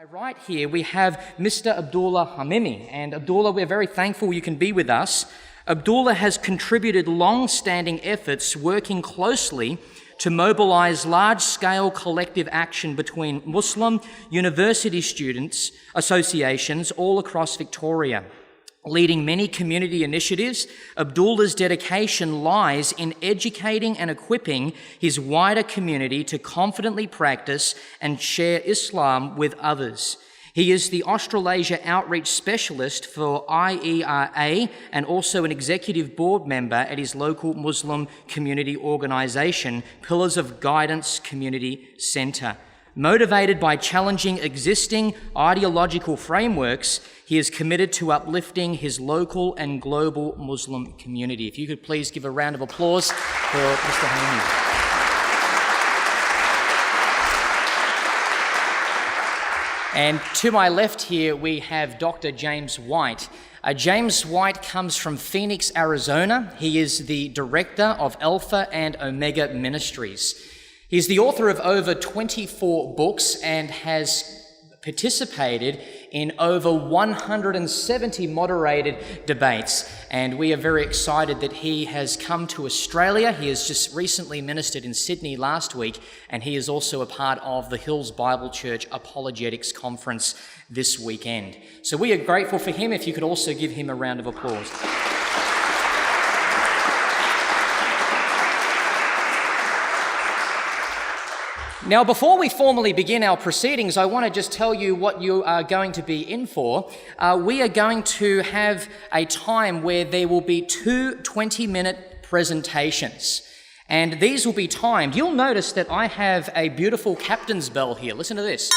Right here we have Mr. Abdulah Hamimi, and Abdulah, we're very thankful you can be with us. Abdulah has contributed long-standing efforts working closely to mobilise large-scale collective action between Muslim university students associations all across Victoria. Leading many community initiatives, Abdullah's dedication lies in educating and equipping his wider community to confidently practice and share Islam with others. He is the Australasia Outreach Specialist for IERA and also an executive board member at his local Muslim community organisation, Pillars of Guidance Community Centre. Motivated by challenging existing ideological frameworks, he is committed to uplifting his local and global Muslim community. If you could please give a round of applause for Mr. Hamimi. And to my left here, we have Dr. James White. James White comes from Phoenix, Arizona. He is the director of Alpha and Omega Ministries. He's the author of over 24 books and has participated in over 170 moderated debates. And we are very excited that he has come to Australia. He has just recently ministered in Sydney last week, and he is also a part of the Hills Bible Church Apologetics Conference this weekend. So we are grateful for him. If you could also give him a round of applause. Now, before we formally begin our proceedings, I want to just tell you what you are going to be in for. We are going to have a time where there will be two 20-minute presentations, and these will be timed. You'll notice that I have a beautiful captain's bell here. Listen to this.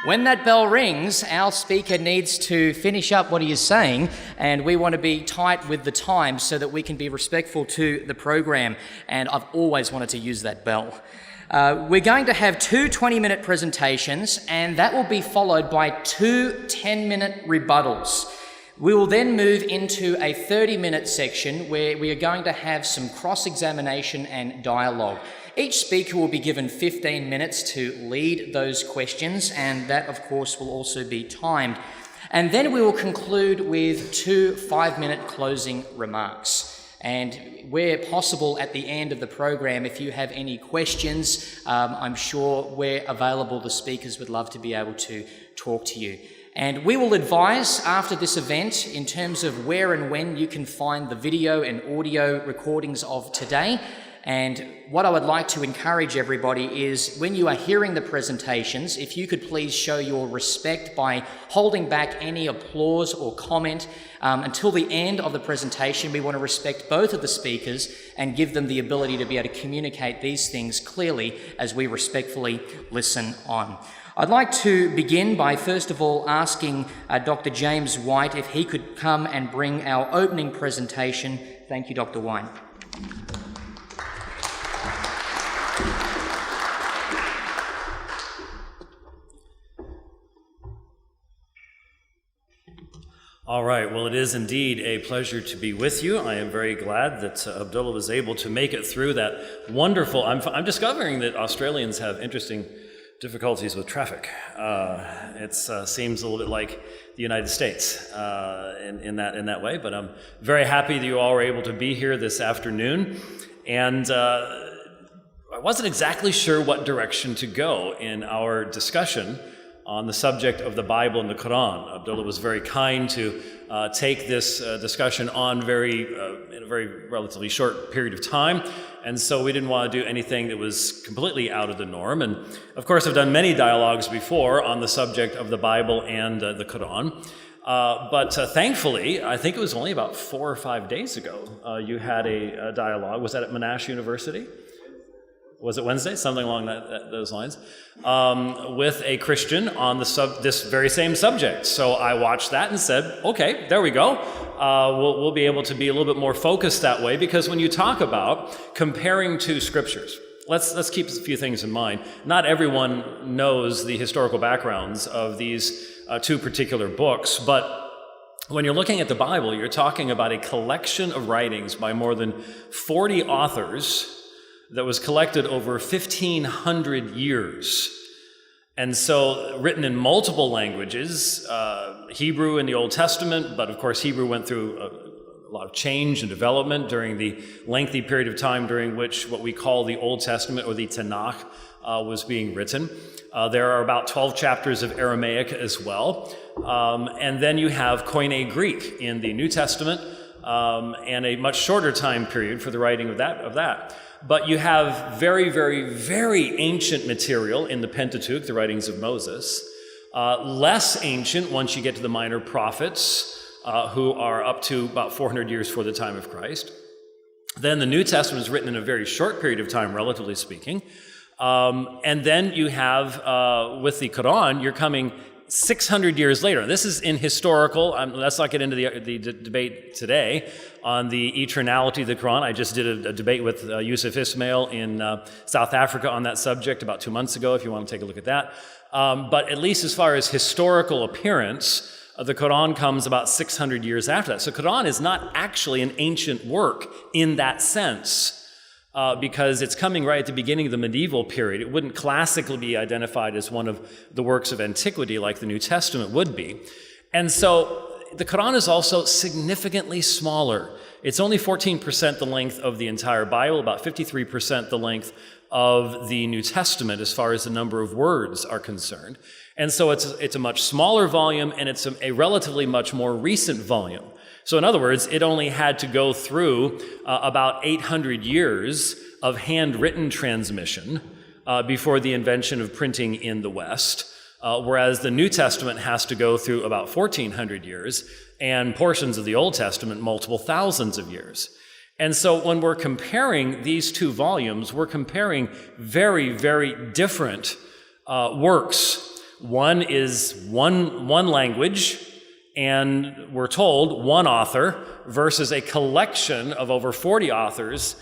When that bell rings, our speaker needs to finish up what he is saying, and we want to be tight with the time so that we can be respectful to the program, and I've always wanted to use that bell. We're going to have two 20-minute presentations, and that will be followed by two 10-minute rebuttals. We will then move into a 30-minute section where we are going to have some cross-examination and dialogue. Each speaker will be given 15 minutes to lead those questions, and that, of course, will also be timed. And then we will conclude with two 5-minute closing remarks. And where possible at the end of the program, if you have any questions, I'm sure we're available. The speakers would love to be able to talk to you. And we will advise after this event in terms of where and when you can find the video and audio recordings of today. And what I would like to encourage everybody is when you are hearing the presentations, if you could please show your respect by holding back any applause or comment until the end of the presentation. We want to respect both of the speakers and give them the ability to be able to communicate these things clearly as we respectfully listen on. I'd like to begin by first of all asking Dr. James White if he could come and bring our opening presentation. Thank you, Dr. White. All right, well, it is indeed a pleasure to be with you. I am very glad that Abdullah was able to make it through that wonderful... I'm discovering that Australians have interesting difficulties with traffic. It seems a little bit like the United States in that way, but I'm very happy that you all were able to be here this afternoon. And I wasn't exactly sure what direction to go in our discussion on the subject of the Bible and the Quran. Abdullah was very kind to take this discussion on in a very relatively short period of time, and so we didn't want to do anything that was completely out of the norm. And of course, I've done many dialogues before on the subject of the Bible and the Quran, but thankfully, I think it was only about 4 or 5 days ago, you had a dialogue. Was that at Monash University? Was it Wednesday? Something along those lines, with a Christian on this very same subject. So I watched that and said, okay, there we go. We'll be able to be a little bit more focused that way, because when you talk about comparing two scriptures, let's keep a few things in mind. Not everyone knows the historical backgrounds of these two particular books, but when you're looking at the Bible, you're talking about a collection of writings by more than 40 authors that was collected over 1,500 years. And so written in multiple languages, Hebrew in the Old Testament, but of course Hebrew went through a lot of change and development during the lengthy period of time during which what we call the Old Testament or the Tanakh was being written. There are about 12 chapters of Aramaic as well. And then you have Koine Greek in the New Testament, and a much shorter time period for the writing of that. But you have very, very, very ancient material in the Pentateuch, the writings of Moses. Less ancient once you get to the minor prophets, who are up to about 400 years before the time of Christ. Then the New Testament is written in a very short period of time, relatively speaking. And then you have, with the Quran, you're coming 600 years later. This is in historical. Let's not get into the debate today on the eternality of the Quran. I just did a debate with Yusuf Ismail in South Africa on that subject about 2 months ago, if you want to take a look at that. But at least as far as historical appearance, the Quran comes about 600 years after that. So Quran is not actually an ancient work in that sense. Because it's coming right at the beginning of the medieval period. It wouldn't classically be identified as one of the works of antiquity like the New Testament would be. And so the Quran is also significantly smaller. It's only 14% the length of the entire Bible, about 53% the length of the New Testament as far as the number of words are concerned. And so it's a much smaller volume, and it's a relatively much more recent volume. So in other words, it only had to go through about 800 years of handwritten transmission before the invention of printing in the West, whereas the New Testament has to go through about 1,400 years, and portions of the Old Testament multiple thousands of years. And so when we're comparing these two volumes, we're comparing very, very different works. One is one language, and we're told one author versus a collection of over 40 authors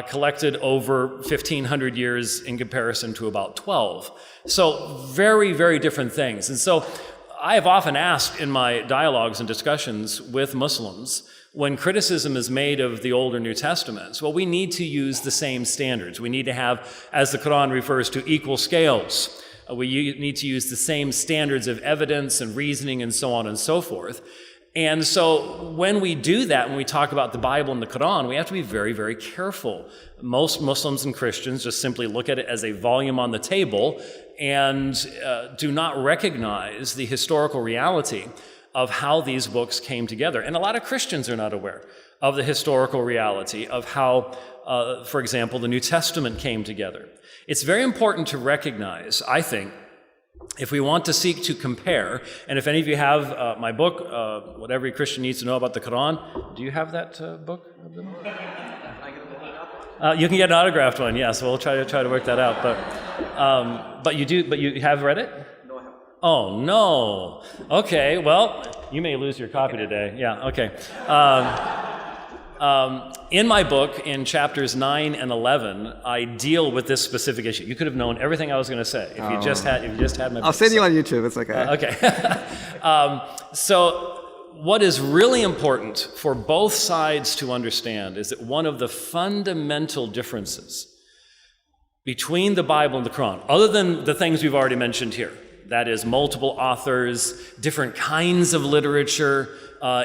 collected over 1,500 years in comparison to about 12. So very, very different things. And so I have often asked in my dialogues and discussions with Muslims, when criticism is made of the Old or New Testaments, well, we need to use the same standards. We need to have, as the Quran refers to, equal scales. We need to use the same standards of evidence and reasoning and so on and so forth. And so when we do that, when we talk about the Bible and the Quran, we have to be very, very careful. Most Muslims and Christians just simply look at it as a volume on the table and do not recognize the historical reality of how these books came together. And a lot of Christians are not aware of the historical reality of how, for example, the New Testament came together. It's very important to recognize, I think, if we want to seek to compare, and if any of you have my book, What Every Christian Needs to Know About the Quran, do you have that book? You can get an autographed one, yes. We'll try to work that out. But you have read it? No, I haven't. Oh no. Okay. Well, you may lose your copy today. Yeah. Okay. In my book, in chapters 9 and 11, I deal with this specific issue. You could have known everything I was going to say if you just had my book. I'll send you on YouTube. It's okay. Okay. So what is really important for both sides to understand is that one of the fundamental differences between the Bible and the Quran, other than the things we've already mentioned here, that is multiple authors, different kinds of literature,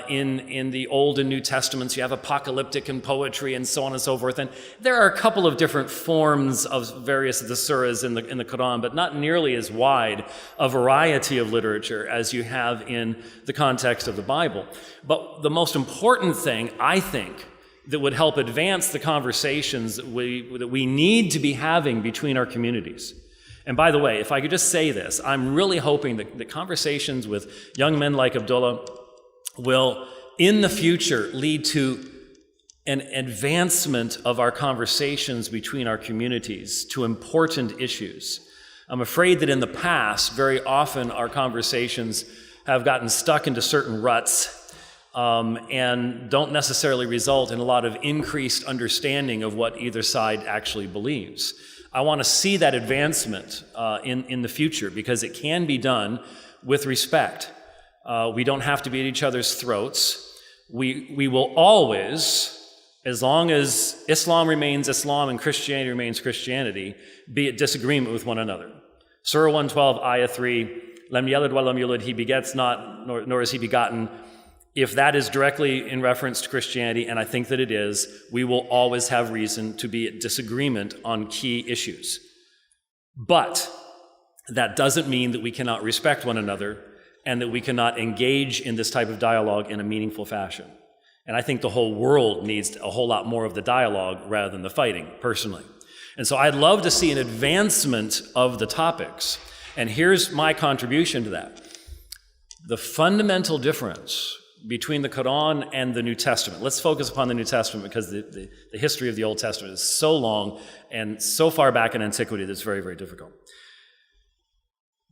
in the Old and New Testaments, you have apocalyptic and poetry and so on and so forth. And there are a couple of different forms of various of the surahs in the Quran, but not nearly as wide a variety of literature as you have in the context of the Bible. But the most important thing, I think, that would help advance the conversations that we need to be having between our communities. And by the way, if I could just say this, I'm really hoping that the conversations with young men like Abdullah will, in the future, lead to an advancement of our conversations between our communities to important issues. I'm afraid that in the past, very often our conversations have gotten stuck into certain ruts and don't necessarily result in a lot of increased understanding of what either side actually believes. I want to see that advancement in the future because it can be done with respect. We don't have to be at each other's throats. We will always, as long as Islam remains Islam and Christianity remains Christianity, be at disagreement with one another. Surah 112, Ayah 3, Lam yalid wa lam yulad, he begets not, nor is he begotten. If that is directly in reference to Christianity, and I think that it is, we will always have reason to be at disagreement on key issues. But that doesn't mean that we cannot respect one another and that we cannot engage in this type of dialogue in a meaningful fashion. And I think the whole world needs a whole lot more of the dialogue rather than the fighting, personally. And so I'd love to see an advancement of the topics. And here's my contribution to that. The fundamental difference between the Quran and the New Testament. Let's focus upon the New Testament because the history of the Old Testament is so long and so far back in antiquity that it's very, very difficult.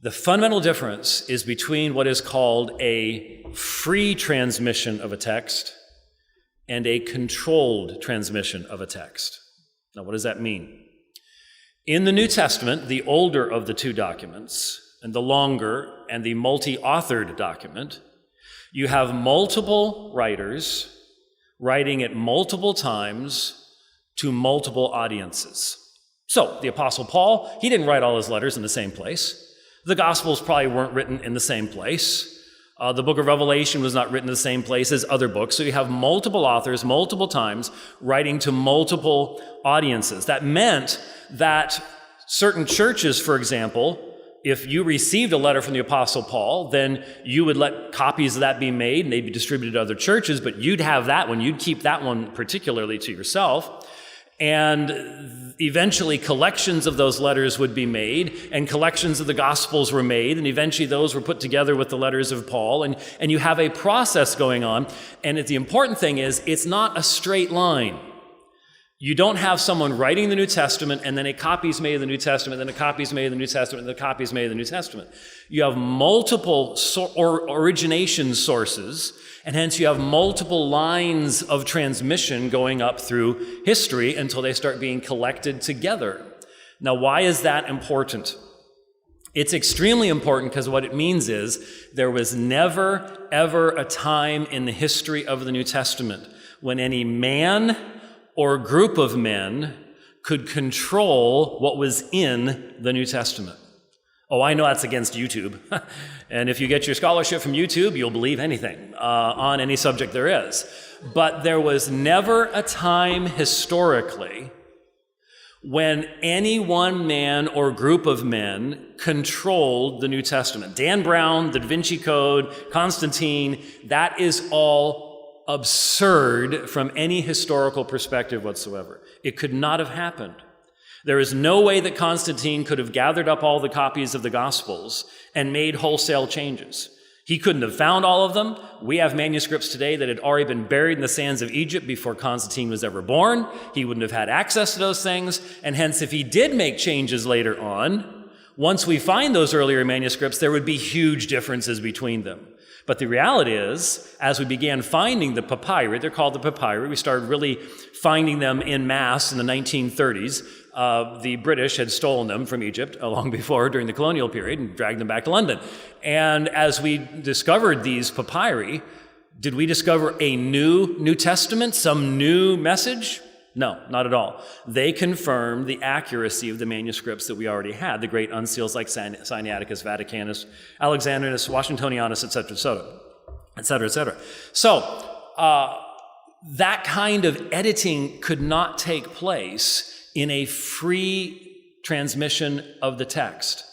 The fundamental difference is between what is called a free transmission of a text and a controlled transmission of a text. Now, what does that mean? In the New Testament, the older of the two documents, and the longer and the multi-authored document, you have multiple writers writing at multiple times to multiple audiences. So, the Apostle Paul, he didn't write all his letters in the same place. The Gospels probably weren't written in the same place. The book of Revelation was not written in the same place as other books. So you have multiple authors, multiple times, writing to multiple audiences. That meant that certain churches, for example, if you received a letter from the Apostle Paul, then you would let copies of that be made and they'd be distributed to other churches, but you'd have that one. You'd keep that one particularly to yourself. And eventually collections of those letters would be made, and collections of the Gospels were made, and eventually those were put together with the letters of Paul, and you have a process going on. And the important thing is, it's not a straight line. You don't have someone writing the New Testament, and then a copy is made of the New Testament, then a copy is made of the New Testament, and then a copy is made of the New Testament. You have multiple origination sources, and hence you have multiple lines of transmission going up through history until they start being collected together. Now, why is that important? It's extremely important because what it means is there was never, ever a time in the history of the New Testament when any man or group of men could control what was in the New Testament. Oh, I know that's against YouTube. And if you get your scholarship from YouTube, you'll believe anything on any subject there is. But there was never a time historically when any one man or group of men controlled the New Testament. Dan Brown, the Da Vinci Code, Constantine, that is all absurd from any historical perspective whatsoever. It could not have happened. There is no way that Constantine could have gathered up all the copies of the Gospels and made wholesale changes. He couldn't have found all of them. We have manuscripts today that had already been buried in the sands of Egypt before Constantine was ever born. He wouldn't have had access to those things, and hence if he did make changes later on, once we find those earlier manuscripts, there would be huge differences between them. But the reality is, as we began finding the papyri, they're called the papyri, we started really finding them en masse in the 1930s. The British had stolen them from Egypt long before during the colonial period and dragged them back to London. And as we discovered these papyri, did we discover a new Testament, some new message? No, not at all. They confirmed the accuracy of the manuscripts that we already had, the great uncials like Sinaiticus, Vaticanus, Alexandrinus, Washingtonianus, etc., etc., etc. So that kind of editing could not take place in a free transmission of the text.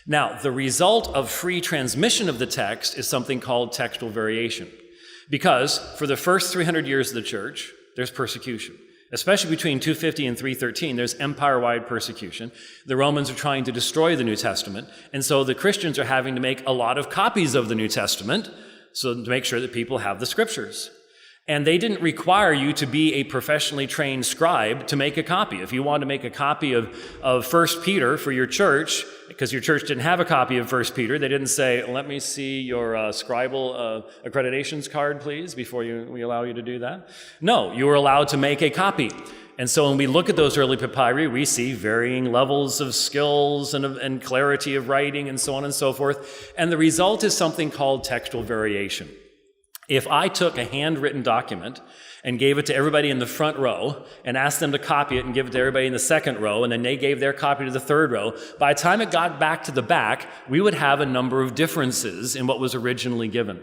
Now, the result of free transmission of the text is something called textual variation. Because for the first 300 years of the church, there's persecution. Especially between 250 and 313, there's empire-wide persecution. The Romans are trying to destroy the New Testament, and so the Christians are having to make a lot of copies of the New Testament so to make sure that people have the scriptures. And they didn't require you to be a professionally trained scribe to make a copy. If you wanted to make a copy of 1 Peter for your church, because your church didn't have a copy of 1 Peter, they didn't say, let me see your scribal accreditations card, please, before we allow you to do that. No, you were allowed to make a copy. And so when we look at those early papyri, we see varying levels of skills and clarity of writing and so on and so forth. And the result is something called textual variation. If I took a handwritten document and gave it to everybody in the front row and asked them to copy it and give it to everybody in the second row, and then they gave their copy to the third row, by the time it got back to the back, we would have a number of differences in what was originally given.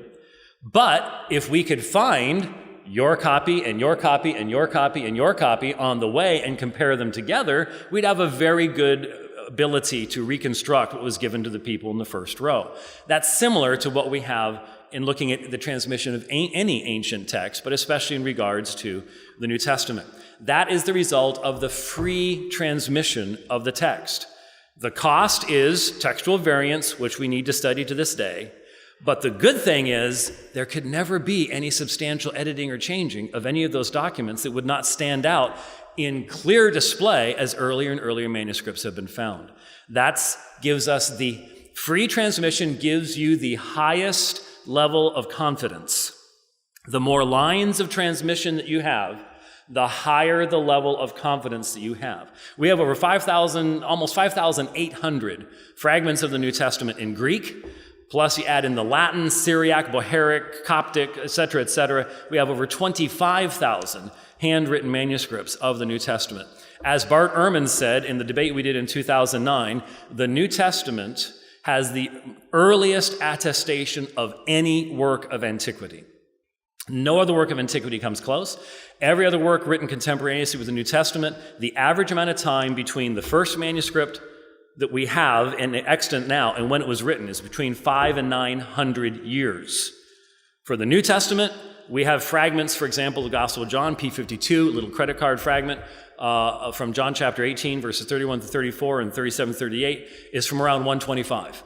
But if we could find your copy and your copy and your copy and your copy on the way and compare them together, we'd have a very good ability to reconstruct what was given to the people in the first row. That's similar to what we have in looking at the transmission of any ancient text, but especially in regards to the New Testament. That is the result of the free transmission of the text. The cost is textual variance, which we need to study to this day. But the good thing is there could never be any substantial editing or changing of any of those documents that would not stand out in clear display as earlier and earlier manuscripts have been found. That gives us the free transmission, gives you the highest level of confidence. The more lines of transmission that you have, the higher the level of confidence that you have. We have over 5,000, almost 5,800 fragments of the New Testament in Greek, plus you add in the Latin, Syriac, Bohairic, Coptic, etc., etc. We have over 25,000 handwritten manuscripts of the New Testament. As Bart Ehrman said in the debate we did in 2009, the New Testament has the earliest attestation of any work of antiquity. No other work of antiquity comes close. Every other work written contemporaneously with the New Testament, the average amount of time between the first manuscript that we have and extant now and when it was written is between 500 and 900 years. For the New Testament, we have fragments, for example, the Gospel of John, P52, a little credit card fragment from John chapter 18, verses 31 to 34 and 37 to 38 is from around 125.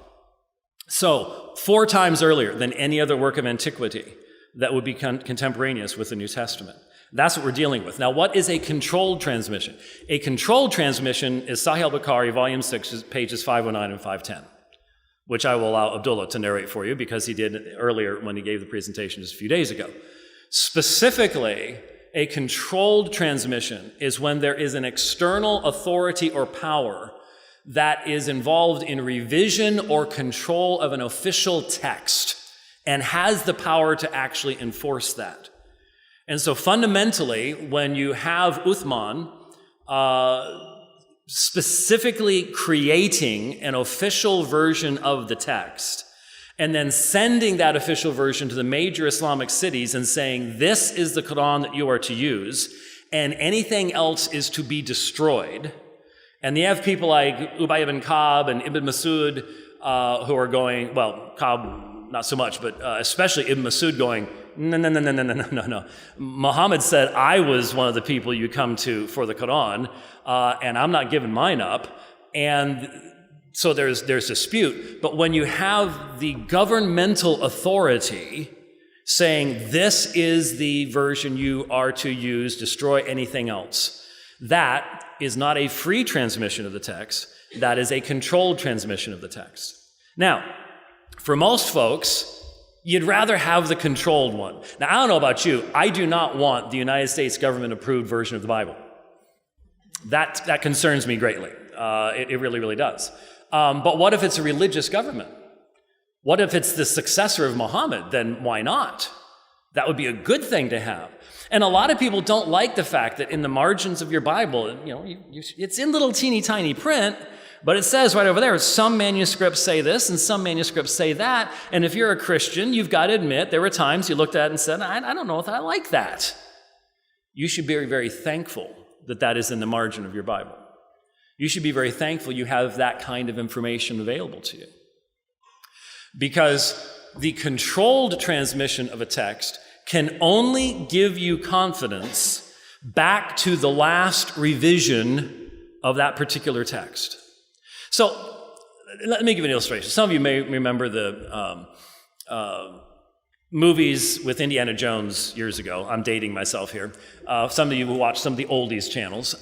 So 4 times earlier than any other work of antiquity that would be contemporaneous with the New Testament. That's what we're dealing with. Now, what is a controlled transmission? A controlled transmission is Sahih al-Bukhari, volume 6, pages 509 and 510, which I will allow Abdullah to narrate for you because he did earlier when he gave the presentation just a few days ago. Specifically, a controlled transmission is when there is an external authority or power that is involved in revision or control of an official text and has the power to actually enforce that. And so fundamentally, when you have Uthman specifically creating an official version of the text and then sending that official version to the major Islamic cities and saying, this is the Quran that you are to use, and anything else is to be destroyed. And you have people like Ubay ibn Ka'b and Ibn Masud who are going, well, Ka'b not so much, but especially Ibn Masud going, no. Muhammad said, I was one of the people you come to for the Quran, and I'm not giving mine up. And so there's dispute. But when you have the governmental authority saying, this is the version you are to use, destroy anything else, that is not a free transmission of the text. That is a controlled transmission of the text. Now, for most folks, you'd rather have the controlled one. Now, I don't know about you. I do not want the United States government-approved version of the Bible. That concerns me greatly. It really, really does. But what if it's a religious government? What if it's the successor of Muhammad? Then why not? That would be a good thing to have. And a lot of people don't like the fact that in the margins of your Bible, it's in little teeny tiny print, but it says right over there, some manuscripts say this and some manuscripts say that. And if you're a Christian, you've got to admit there were times you looked at it and said, I don't know if I like that. You should be very, very thankful that that is in the margin of your Bible. You should be very thankful you have that kind of information available to you. Because the controlled transmission of a text can only give you confidence back to the last revision of that particular text. So let me give you an illustration. Some of you may remember the movies with Indiana Jones years ago. I'm dating myself here. Some of you will watch some of the oldies channels.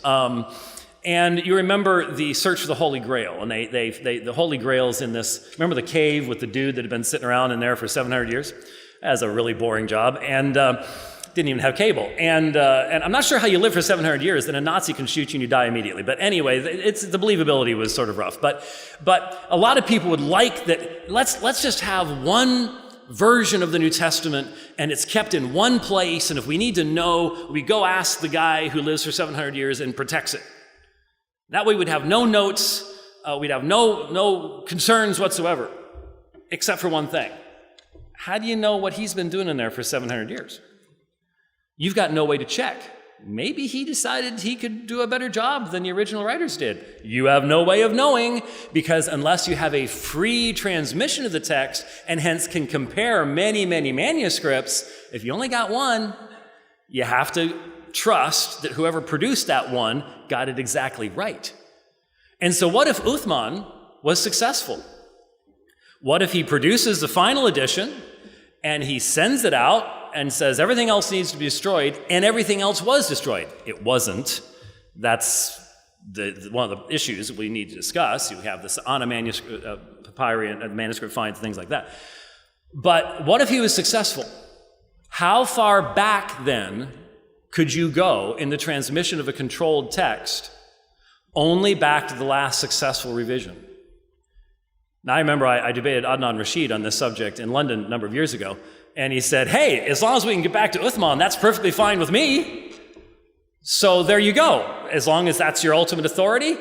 And you remember the search for the Holy Grail. And the Holy Grail's in this, remember the cave with the dude that had been sitting around in there for 700 years? That's a really boring job. And didn't even have cable. And I'm not sure how you live for 700 years, then a Nazi can shoot you and you die immediately. But anyway, the believability was sort of rough. But a lot of people would like that, let's just have one version of the New Testament, and it's kept in one place, and if we need to know, we go ask the guy who lives for 700 years and protects it. That way we'd have no notes, we'd have no concerns whatsoever, except for one thing. How do you know what he's been doing in there for 700 years? You've got no way to check. Maybe he decided he could do a better job than the original writers did. You have no way of knowing, because unless you have a free transmission of the text and hence can compare many, many manuscripts, if you only got one, you have to trust that whoever produced that one got it exactly right. And so what if Uthman was successful? What if he produces the final edition and he sends it out and says everything else needs to be destroyed, and everything else was destroyed? It wasn't. That's one of the issues that we need to discuss. You have this on a manuscript, papyri and manuscript finds, things like that. But what if he was successful? How far back then could you go in the transmission of a controlled text? Only back to the last successful revision. Now, I remember I debated Adnan Rashid on this subject in London a number of years ago, and he said, hey, as long as we can get back to Uthman, that's perfectly fine with me. So there you go. As long as that's your ultimate authority,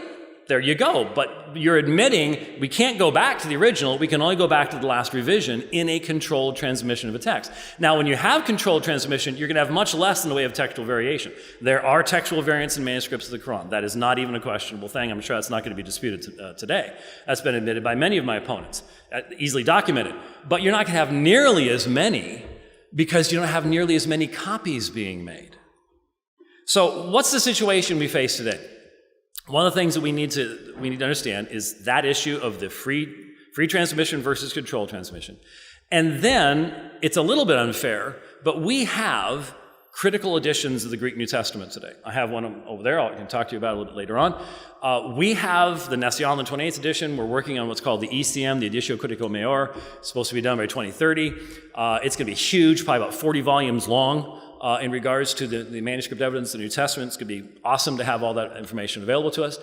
there you go. But you're admitting we can't go back to the original, we can only go back to the last revision in a controlled transmission of a text. Now, when you have controlled transmission, you're going to have much less in the way of textual variation. There are textual variants in manuscripts of the Quran. That is not even a questionable thing. I'm sure that's not going to be disputed today. That's been admitted by many of my opponents, easily documented. But you're not going to have nearly as many because you don't have nearly as many copies being made. So what's the situation we face today? One of the things that we need to understand is that issue of the free transmission versus controlled transmission. And then it's a little bit unfair, but we have critical editions of the Greek New Testament today. I have one over there. I can talk to you about it a little bit later on. We have the Nessian 28th edition. We're working on what's called the ECM, the Editio Critico Mayor. It's supposed to be done by 2030. It's going to be huge, probably about 40 volumes long. In regards to the manuscript evidence, the New Testament, it's going to be awesome to have all that information available to us.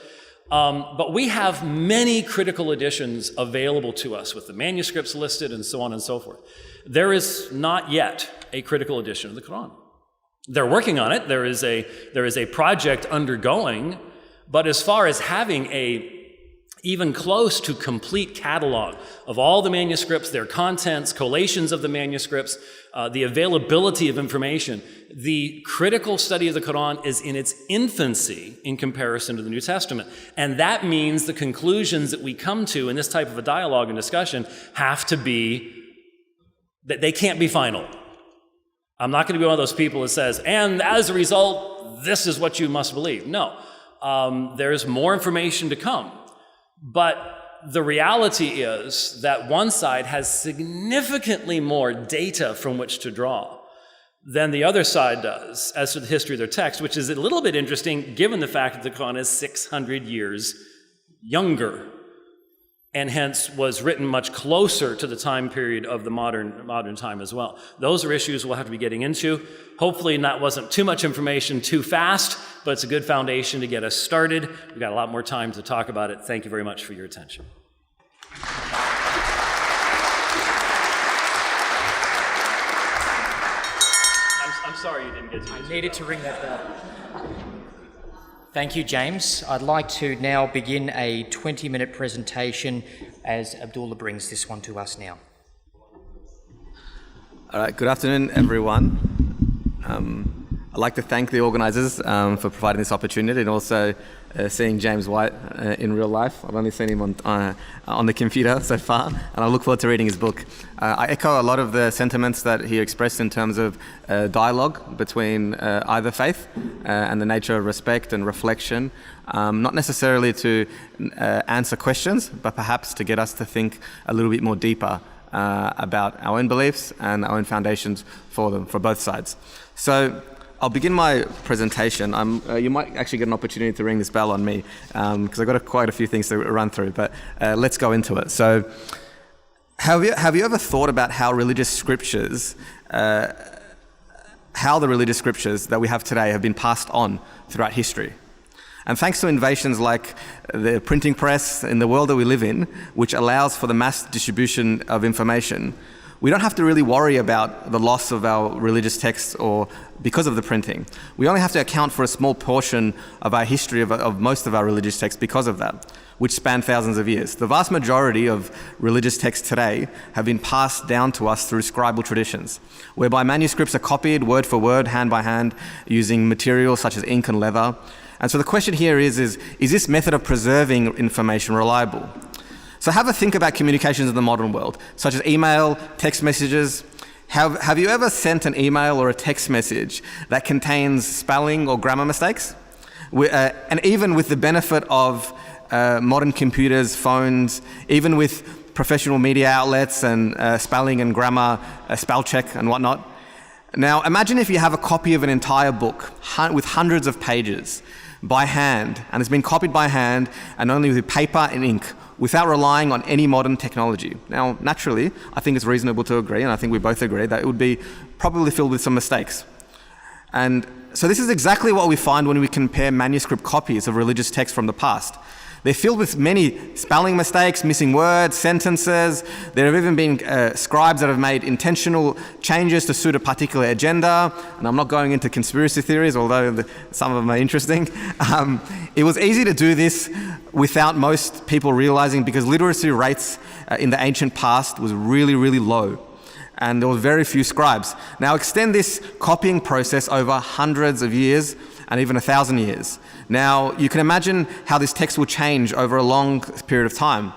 But we have many critical editions available to us with the manuscripts listed and so on and so forth. There is not yet a critical edition of the Quran. They're working on it. There is a project undergoing, but as far as having a even close to complete catalog of all the manuscripts, their contents, collations of the manuscripts, the availability of information, the critical study of the Quran is in its infancy in comparison to the New Testament. And that means the conclusions that we come to in this type of a dialogue and discussion have to be, that they can't be final. I'm not going to be one of those people that says, and as a result, this is what you must believe. No, there's more information to come. But the reality is that one side has significantly more data from which to draw than the other side does as to the history of their text, which is a little bit interesting given the fact that the Quran is 600 years younger and hence was written much closer to the time period of the modern time as well. Those are issues we'll have to be getting into. Hopefully that wasn't too much information too fast, but it's a good foundation to get us started. We've got a lot more time to talk about it. Thank you very much for your attention. I'm sorry you didn't get to. I needed to ring that bell. Thank you, James. I'd like to now begin a 20-minute presentation as Abdullah brings this one to us now. All right, good afternoon, everyone. I'd like to thank the organisers for providing this opportunity and also seeing James White in real life. I've only seen him on the computer so far, and I look forward to reading his book. I echo a lot of the sentiments that he expressed in terms of dialogue between either faith and the nature of respect and reflection, not necessarily to answer questions, but perhaps to get us to think a little bit more deeper about our own beliefs and our own foundations for them, for both sides. So I'll begin my presentation. You might actually get an opportunity to ring this bell on me because I've got quite a few things to run through, but let's go into it. So have you ever thought about how the religious scriptures that we have today have been passed on throughout history? And thanks to innovations like the printing press in the world that we live in, which allows for the mass distribution of information, we don't have to really worry about the loss of our religious texts or because of the printing. We only have to account for a small portion of our history of most of our religious texts because of that, which span thousands of years. The vast majority of religious texts today have been passed down to us through scribal traditions, whereby manuscripts are copied word for word, hand by hand, using materials such as ink and leather. And so the question here is this method of preserving information reliable? So have a think about communications in the modern world, such as email, text messages. Have you ever sent an email or a text message that contains spelling or grammar mistakes? And even with the benefit of modern computers, phones, even with professional media outlets and spelling and grammar, spell check and whatnot. Now imagine if you have a copy of an entire book with hundreds of pages by hand, and it's been copied by hand and only with paper and ink, without relying on any modern technology. Now, naturally, I think it's reasonable to agree, and I think we both agree, that it would be probably filled with some mistakes. And so this is exactly what we find when we compare manuscript copies of religious texts from the past. They're filled with many spelling mistakes, missing words, sentences. There have even been scribes that have made intentional changes to suit a particular agenda. And I'm not going into conspiracy theories, although some of them are interesting. It was easy to do this without most people realizing, because literacy rates in the ancient past was really, really low. And there were very few scribes. Now extend this copying process over hundreds of years and even 1,000 years. Now, you can imagine how this text will change over a long period of time.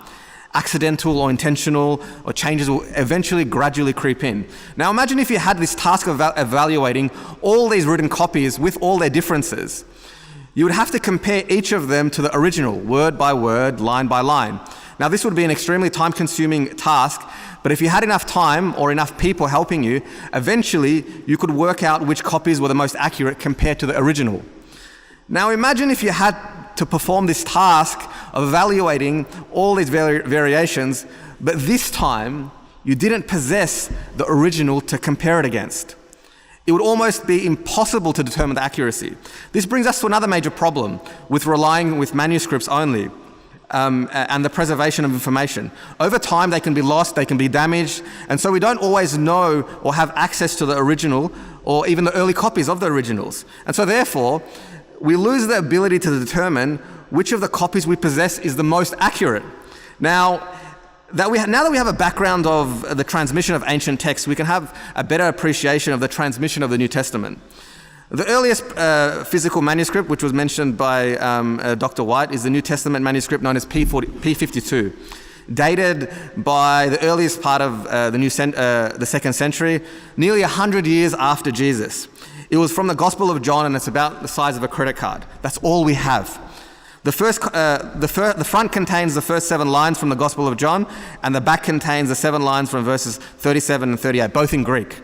Accidental or intentional or changes will eventually gradually creep in. Now, imagine if you had this task of evaluating all these written copies with all their differences. You would have to compare each of them to the original, word by word, line by line. Now, this would be an extremely time-consuming task, but if you had enough time or enough people helping you, eventually you could work out which copies were the most accurate compared to the original. Now imagine if you had to perform this task of evaluating all these variations, but this time you didn't possess the original to compare it against. It would almost be impossible to determine the accuracy. This brings us to another major problem with relying with manuscripts only. And the preservation of information. Over time, they can be lost, they can be damaged, and so we don't always know or have access to the original or even the early copies of the originals. And so therefore, we lose the ability to determine which of the copies we possess is the most accurate. Now that we have a background of the transmission of ancient texts, we can have a better appreciation of the transmission of the New Testament. The earliest physical manuscript, which was mentioned by Dr. White, is the New Testament manuscript known as P52, dated by the earliest part of the second century, nearly 100 years after Jesus. It was from the Gospel of John, and it's about the size of a credit card. That's all we have. The front contains the first 7 lines from the Gospel of John, and the back contains the 7 lines from verses 37 and 38, both in Greek.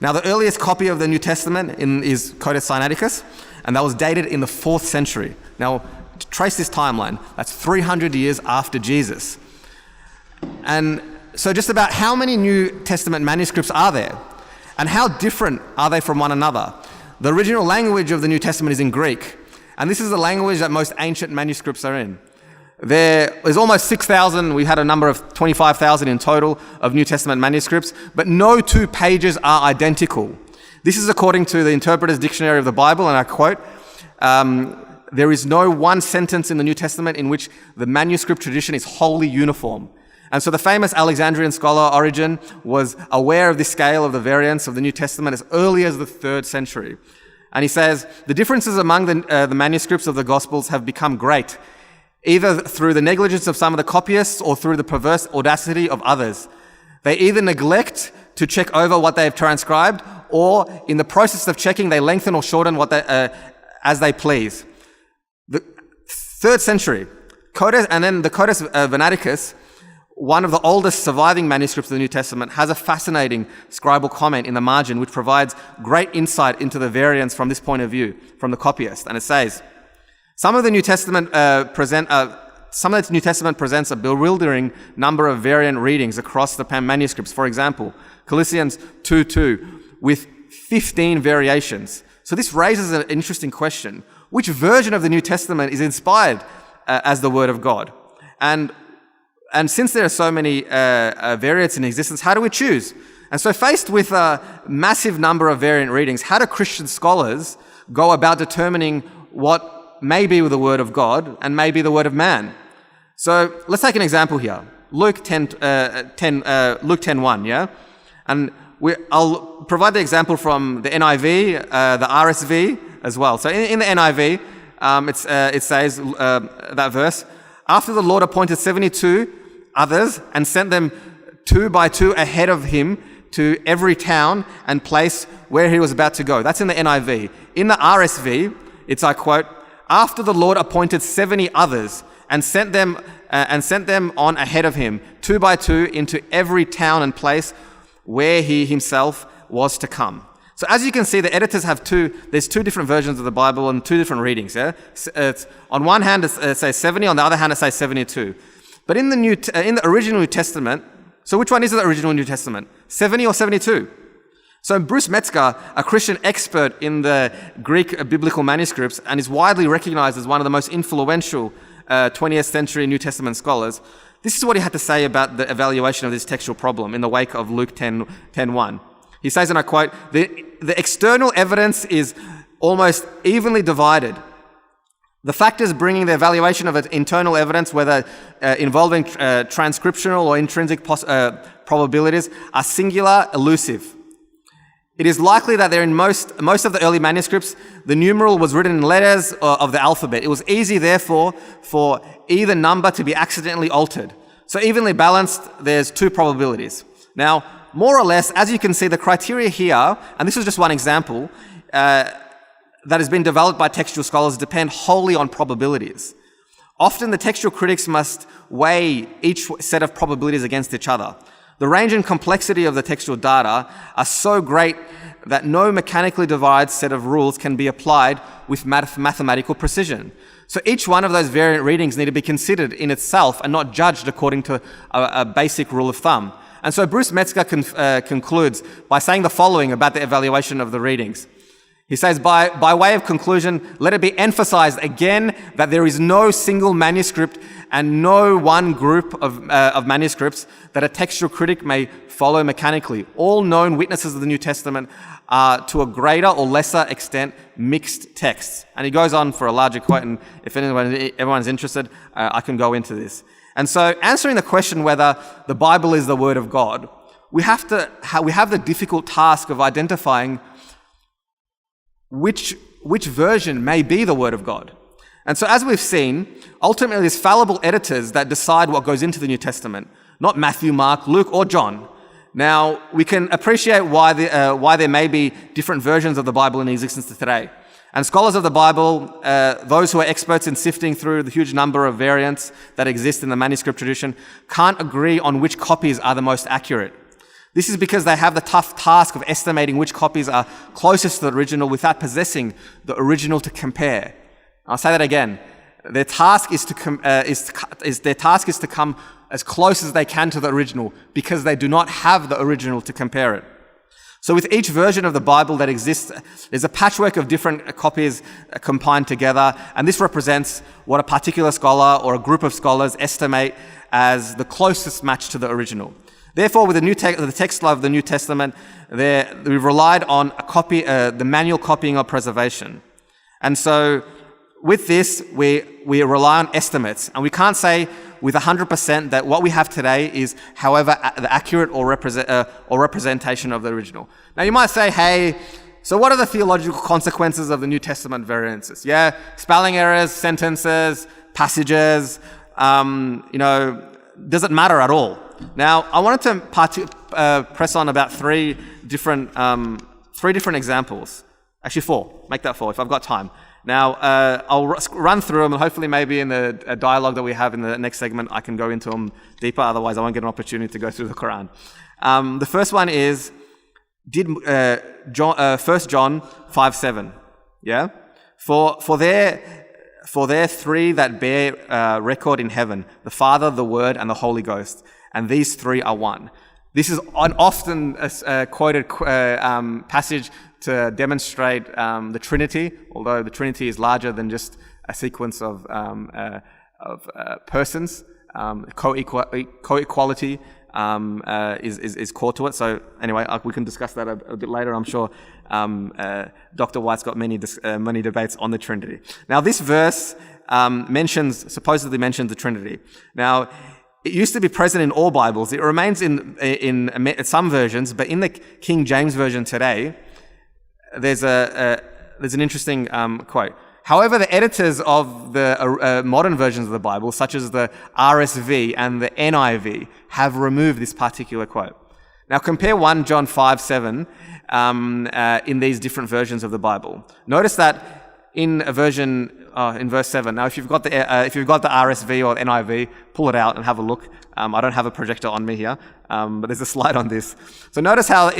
Now, the earliest copy of the New Testament is Codex Sinaiticus, and that was dated in the 4th century. Now, to trace this timeline, that's 300 years after Jesus. And so just about how many New Testament manuscripts are there? And how different are they from one another? The original language of the New Testament is in Greek, and this is the language that most ancient manuscripts are in. There's almost 6,000, we had a number of 25,000 in total of New Testament manuscripts, but no 2 pages are identical. This is according to the Interpreter's Dictionary of the Bible, and I quote, there is no one sentence in the New Testament in which the manuscript tradition is wholly uniform. And so the famous Alexandrian scholar Origen was aware of the scale of the variance of the New Testament as early as the 3rd century. And he says, the differences among the manuscripts of the Gospels have become great, either through the negligence of some of the copyists or through the perverse audacity of others. They either neglect to check over what they have transcribed, or in the process of checking, they lengthen or shorten as they please. The 3rd century, and then the Codex Sinaiticus, one of the oldest surviving manuscripts of the New Testament, has a fascinating scribal comment in the margin which provides great insight into the variance from this point of view, from the copyist. And it says, Some of the New Testament presents a bewildering number of variant readings across the manuscripts. For example, Colossians 2:2 with 15 variations. So this raises an interesting question. Which version of the New Testament is inspired as the Word of God? And And since there are so many variants in existence, how do we choose? And so faced with a massive number of variant readings, how do Christian scholars go about determining what may be the word of God and may be the word of man? So let's take an example here. Luke 10:1, yeah? And I'll provide the example from the NIV, the RSV as well. So in the NIV, it says, that verse, after the Lord appointed 72 others and sent them 2 by 2 ahead of him to every town and place where he was about to go. That's in the NIV. In the RSV, it's, I quote, after the Lord appointed 70 others and sent them on ahead of him, 2 by 2, into every town and place where he himself was to come. So as you can see, the editors have there's 2 different versions of the Bible and 2 different readings. Yeah? It's, on one hand, it says 70, on the other hand, it says 72. But in the original New Testament, so which one is the original New Testament? 70 or 72? So Bruce Metzger, a Christian expert in the Greek biblical manuscripts and is widely recognized as one of the most influential 20th century New Testament scholars, this is what he had to say about the evaluation of this textual problem in the wake of Luke 10:1. He says, and I quote, the external evidence is almost evenly divided. The factors bringing the evaluation of internal evidence, whether involving transcriptional or intrinsic probabilities, are singular, elusive. It is likely that there in most of the early manuscripts, the numeral was written in letters of the alphabet. It was easy, therefore, for either number to be accidentally altered. So evenly balanced, there's 2 probabilities. Now, more or less, as you can see, the criteria here, and this is just one example, that has been developed by textual scholars depend wholly on probabilities. Often the textual critics must weigh each set of probabilities against each other. The range and complexity of the textual data are so great that no mechanically divided set of rules can be applied with mathematical precision. So each one of those variant readings need to be considered in itself and not judged according to a basic rule of thumb. And so Bruce Metzger concludes by saying the following about the evaluation of the readings. He says, by way of conclusion, let it be emphasized again that there is no single manuscript and no one group of manuscripts that a textual critic may follow mechanically. All known witnesses of the New Testament are, to a greater or lesser extent, mixed texts. And he goes on for a larger quote, and if everyone's interested, I can go into this. And so, answering the question whether the Bible is the Word of God, we have the difficult task of identifying which version may be the Word of God. And so as we've seen, ultimately it's fallible editors that decide what goes into the New Testament, not Matthew, Mark, Luke, or John. Now, we can appreciate why there may be different versions of the Bible in existence today. And scholars of the Bible, those who are experts in sifting through the huge number of variants that exist in the manuscript tradition, can't agree on which copies are the most accurate. This is because they have the tough task of estimating which copies are closest to the original without possessing the original to compare. I'll say that again. Their task is to come as close as they can to the original because they do not have the original to compare it. So with each version of the Bible that exists, there's a patchwork of different copies combined together, and this represents what a particular scholar or a group of scholars estimate as the closest match to the original. Therefore, with the text of the New Testament, we've relied on the manual copying of preservation. And so with this, we rely on estimates, and we can't say with 100% that what we have today is, however, the accurate or representation of the original. Now, you might say, hey, so what are the theological consequences of the New Testament variances? Yeah, spelling errors, sentences, passages, does it matter at all? Now, I wanted to press on about three different examples. Actually, 4. Make that 4 if I've got time. Now, I'll run through them, and hopefully maybe in the dialogue that we have in the next segment, I can go into them deeper. Otherwise, I won't get an opportunity to go through the Quran. The first one is, 1 John 5:7. Yeah? For there 3 that bear record in heaven, the Father, the Word, and the Holy Ghost, and these 3 are one. This is an often quoted passage to demonstrate the Trinity, although the Trinity is larger than just a sequence of persons. co-equality is core to it. So anyway, we can discuss that a bit later. I'm sure Dr. White's got many debates on the Trinity. Now, this verse supposedly mentions the Trinity. Now, it used to be present in all Bibles. It remains in some versions, but in the King James Version today, there's an interesting quote. However, the editors of the modern versions of the Bible, such as the RSV and the NIV, have removed this particular quote. Now, compare 1 John 5:7 in these different versions of the Bible. Notice that in verse 7. Now, if you've got the RSV or NIV, pull it out and have a look. I don't have a projector on me here, but there's a slide on this. So notice how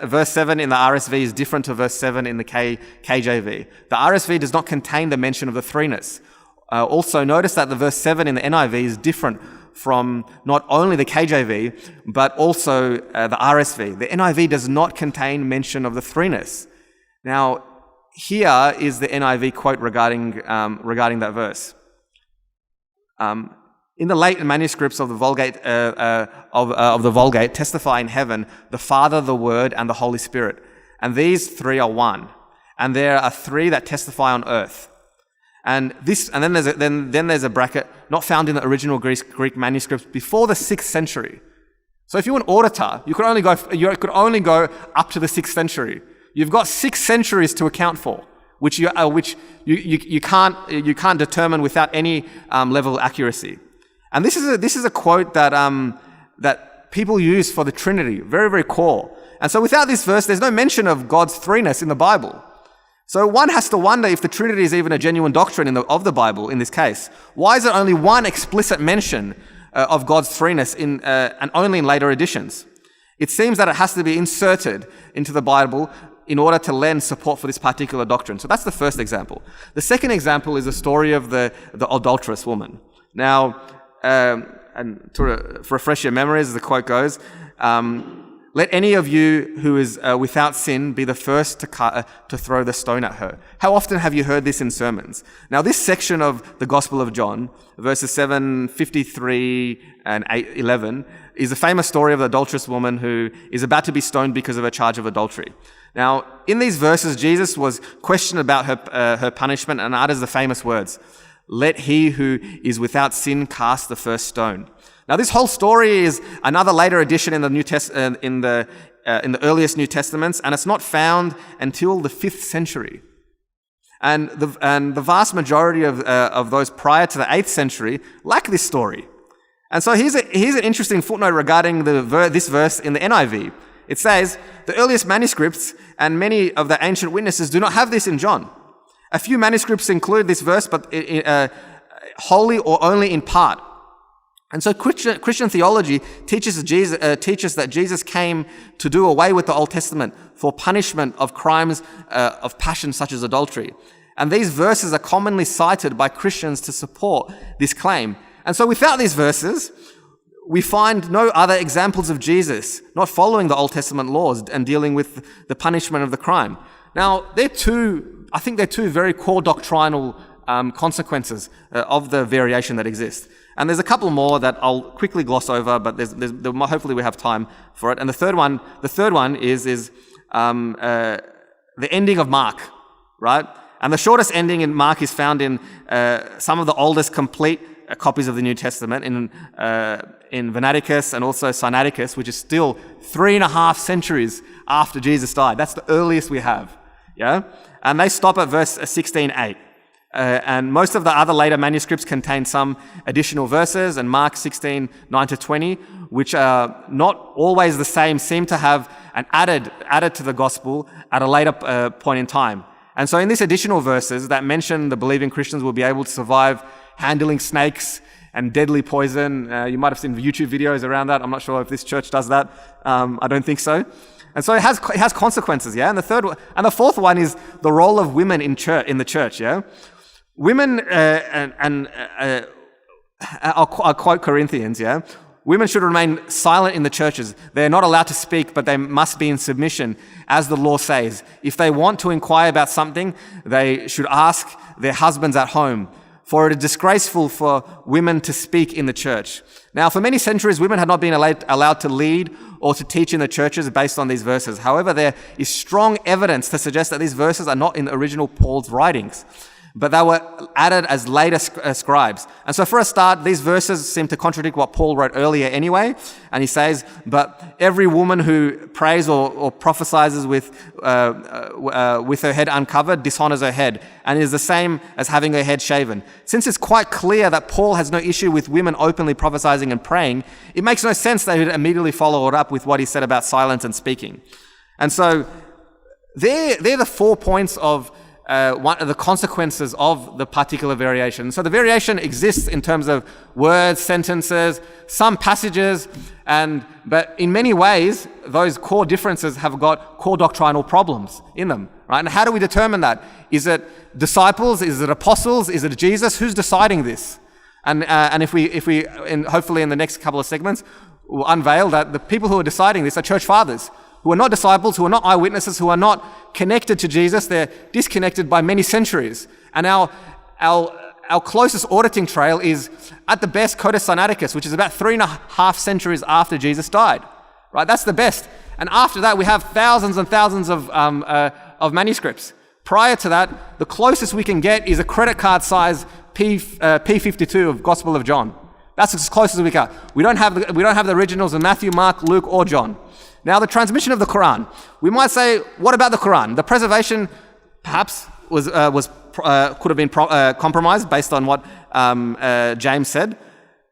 verse 7 in the RSV is different to verse 7 in the KJV. The RSV does not contain the mention of the threeness. Also, notice that the verse 7 in the NIV is different from not only the KJV, but also the RSV. The NIV does not contain mention of the threeness. Now, here is the NIV quote regarding that verse. In the late manuscripts of the Vulgate of the Vulgate, testify in heaven the Father, the Word, and the Holy Spirit, and these three are one. And there are three that testify on earth. And then there's a bracket not found in the original Greek manuscripts before the 6th century. So if you're an auditor, you could only go up to the 6th century. You've got 6 centuries to account for, which you can't determine without any level of accuracy. And this is a quote that people use for the Trinity, very, very core. And so without this verse, there's no mention of God's threeness in the Bible. So one has to wonder if the Trinity is even a genuine doctrine of the Bible in this case. Why is there only one explicit mention of God's threeness and only in later editions? It seems that it has to be inserted into the Bible in order to lend support for this particular doctrine. So that's the first example. The second example is the story of the adulterous woman. Now, and to refresh your memories, as the quote goes, let any of you who is without sin be the first to throw the stone at her. How often have you heard this in sermons? Now, this section of the Gospel of John, verses 7:53 and 8:11, is a famous story of the adulterous woman who is about to be stoned because of a charge of adultery. Now, in these verses, Jesus was questioned about her punishment and utters the famous words, "Let he who is without sin cast the first stone." Now, this whole story is another later addition in the in the earliest New Testaments, and it's not found until the 5th century. And the vast majority of those prior to the 8th century lack this story. And so here's an interesting footnote regarding this verse in the NIV. It says, the earliest manuscripts and many of the ancient witnesses do not have this in John. A few manuscripts include this verse, but wholly or only in part. And so Christian theology teaches that Jesus came to do away with the Old Testament for punishment of crimes of passion such as adultery. And these verses are commonly cited by Christians to support this claim. And so without these verses, we find no other examples of Jesus not following the Old Testament laws and dealing with the punishment of the crime. Now, I think they're two very core doctrinal consequences of the variation that exists. And there's a couple more that I'll quickly gloss over, but hopefully we have time for it. And the third one is the ending of Mark, right? And the shortest ending in Mark is found in some of the oldest complete copies of the New Testament in Venaticus and also Sinaiticus, which is still 3.5 centuries after Jesus died. That's the earliest we have, yeah? And they stop at verse 16:8. And most of the other later manuscripts contain some additional verses, and Mark 16:9-20, which are not always the same, seem to have an added to the gospel at a later point in time. And so in these additional verses that mention the believing Christians will be able to survive handling snakes and deadly poison. You might have seen YouTube videos around that. I'm not sure if this church does that. I don't think so. And so it has consequences, yeah? And the fourth one is the role of women in the church, yeah? Women, I'll quote Corinthians, yeah? Women should remain silent in the churches. They're not allowed to speak, but they must be in submission, as the law says. If they want to inquire about something, they should ask their husbands at home. for it is disgraceful for women to speak in the church. Now, for many centuries, women had not been allowed to lead or to teach in the churches based on these verses. However, there is strong evidence to suggest that these verses are not in the original Paul's writings, but they were added as later scribes. And so for a start, these verses seem to contradict what Paul wrote earlier anyway. And he says, but every woman who prays or prophesies with her head uncovered dishonors her head, and is the same as having her head shaven. Since it's quite clear that Paul has no issue with women openly prophesying and praying, it makes no sense that he would immediately follow it up with what he said about silence and speaking. And so they're the 4 points of one of the consequences of the particular variation. So the variation exists in terms of words, sentences, some passages, but in many ways, those core differences have got core doctrinal problems in them, right? And how do we determine that? Is it disciples? Is it apostles? Is it Jesus? Who's deciding this? And hopefully in the next couple of segments, we'll unveil that the people who are deciding this are church fathers, who are not disciples, who are not eyewitnesses, who are not connected to Jesus. They're disconnected by many centuries. And our closest auditing trail is, at the best, Codex Sinaiticus, which is about 3.5 centuries after Jesus died. Right? That's the best. And after that, we have thousands and thousands of manuscripts. Prior to that, the closest we can get is a credit card size P52 of Gospel of John. That's as close as we can. We don't have the originals of Matthew, Mark, Luke, or John. Now, the transmission of the Quran. We might say, what about the Quran? The preservation perhaps could have been compromised based on what James said.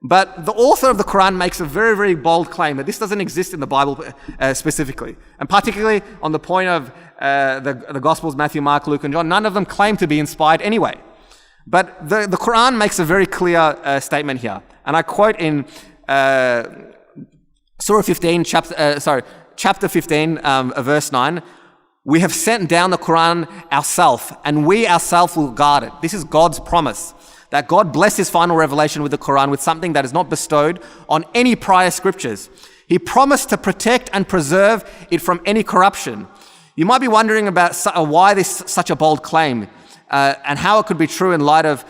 But the author of the Quran makes a very, very bold claim that this doesn't exist in the Bible specifically. And particularly on the point of the Gospels, Matthew, Mark, Luke, and John, none of them claim to be inspired anyway. But the Quran makes a very clear statement here. And I quote in Surah 15, chapter 15, verse 9, "We have sent down the Quran ourselves, and we ourselves will guard it." This is God's promise, that God blessed his final revelation with the Quran with something that is not bestowed on any prior scriptures. He promised to protect and preserve it from any corruption. You might be wondering about why this such a bold claim, and how it could be true in light of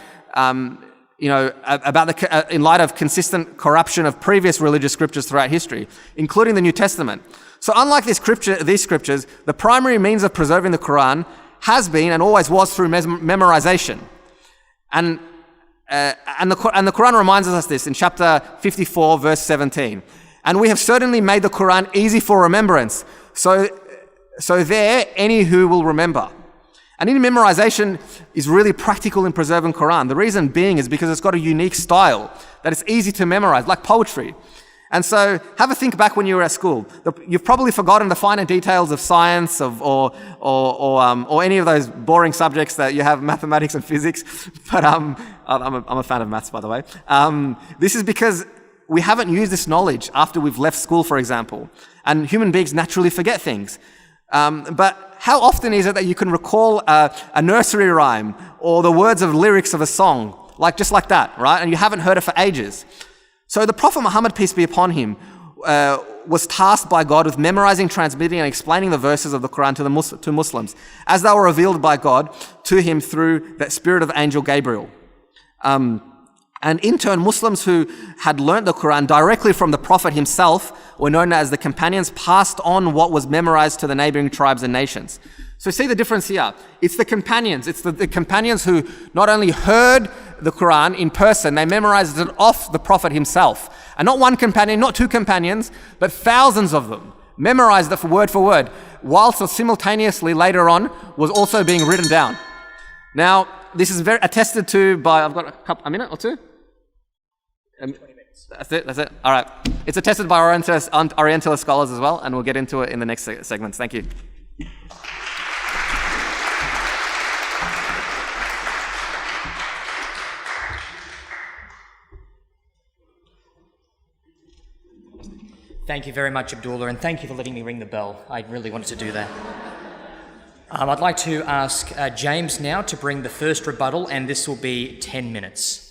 in light of consistent corruption of previous religious scriptures throughout history, including the New Testament. So unlike these scriptures, the primary means of preserving the Quran has been and always was through memorization. And the Quran reminds us this in chapter 54, verse 17. "And we have certainly made the Quran easy for remembrance, so there any who will remember." And in memorization is really practical in preserving Quran. The reason being is because it's got a unique style that it's easy to memorize, like poetry. And so have a think back when you were at school. You've probably forgotten the finer details of science or any of those boring subjects that you have, mathematics and physics. But I'm a fan of maths, by the way. This is because we haven't used this knowledge after we've left school, for example. And human beings naturally forget things. But how often is it that you can recall a nursery rhyme or the words of lyrics of a song, just like that, right? And you haven't heard it for ages. So the Prophet Muhammad, peace be upon him, was tasked by God with memorizing, transmitting, and explaining the verses of the Quran to Muslims, as they were revealed by God to him through the spirit of angel Gabriel. And in turn, Muslims who had learnt the Quran directly from the Prophet himself were known as the companions, passed on what was memorized to the neighboring tribes and nations. So see the difference here. It's the companions. It's the companions who not only heard the Quran in person, they memorized it off the Prophet himself. And not one companion, not two companions, but thousands of them memorized it for word, whilst simultaneously later on was also being written down. Now, this is very attested to by, I've got a minute or two? 20 minutes. That's it. All right. It's attested by Orientalist scholars as well, and we'll get into it in the next segments. Thank you. Thank you very much, Abdullah, and thank you for letting me ring the bell. I really wanted to do that. I'd like to ask James now to bring the first rebuttal, and this will be 10 minutes.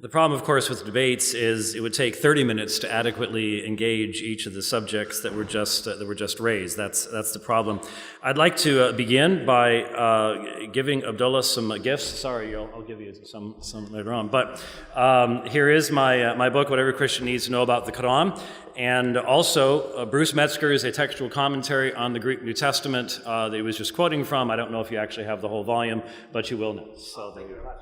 The problem, of course, with debates is it would take 30 minutes to adequately engage each of the subjects that were just raised. That's the problem. I'd like to begin by giving Abdullah some gifts. Sorry, I'll give you some later on. But here is my book, What Every Christian Needs to Know About the Quran, and also Bruce Metzger's A Textual Commentary on the Greek New Testament that he was just quoting from. I don't know if you actually have the whole volume, but you will now. So thank you very much.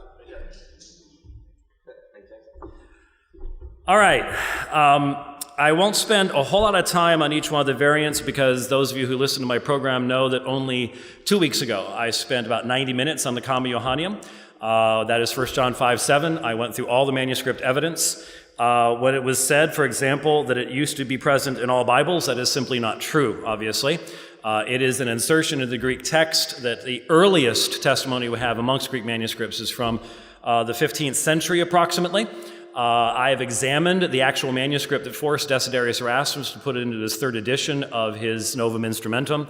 All right, I won't spend a whole lot of time on each one of the variants because those of you who listen to my program know that only 2 weeks ago I spent about 90 minutes on the Comma Johannium. That is 1 John 5:7. I went through all the manuscript evidence. When it was said, for example, that it used to be present in all Bibles, that is simply not true, obviously. It is an insertion in the Greek text that the earliest testimony we have amongst Greek manuscripts is from the 15th century approximately. I have examined the actual manuscript that forced Desiderius Erasmus to put it into this third edition of his Novum Instrumentum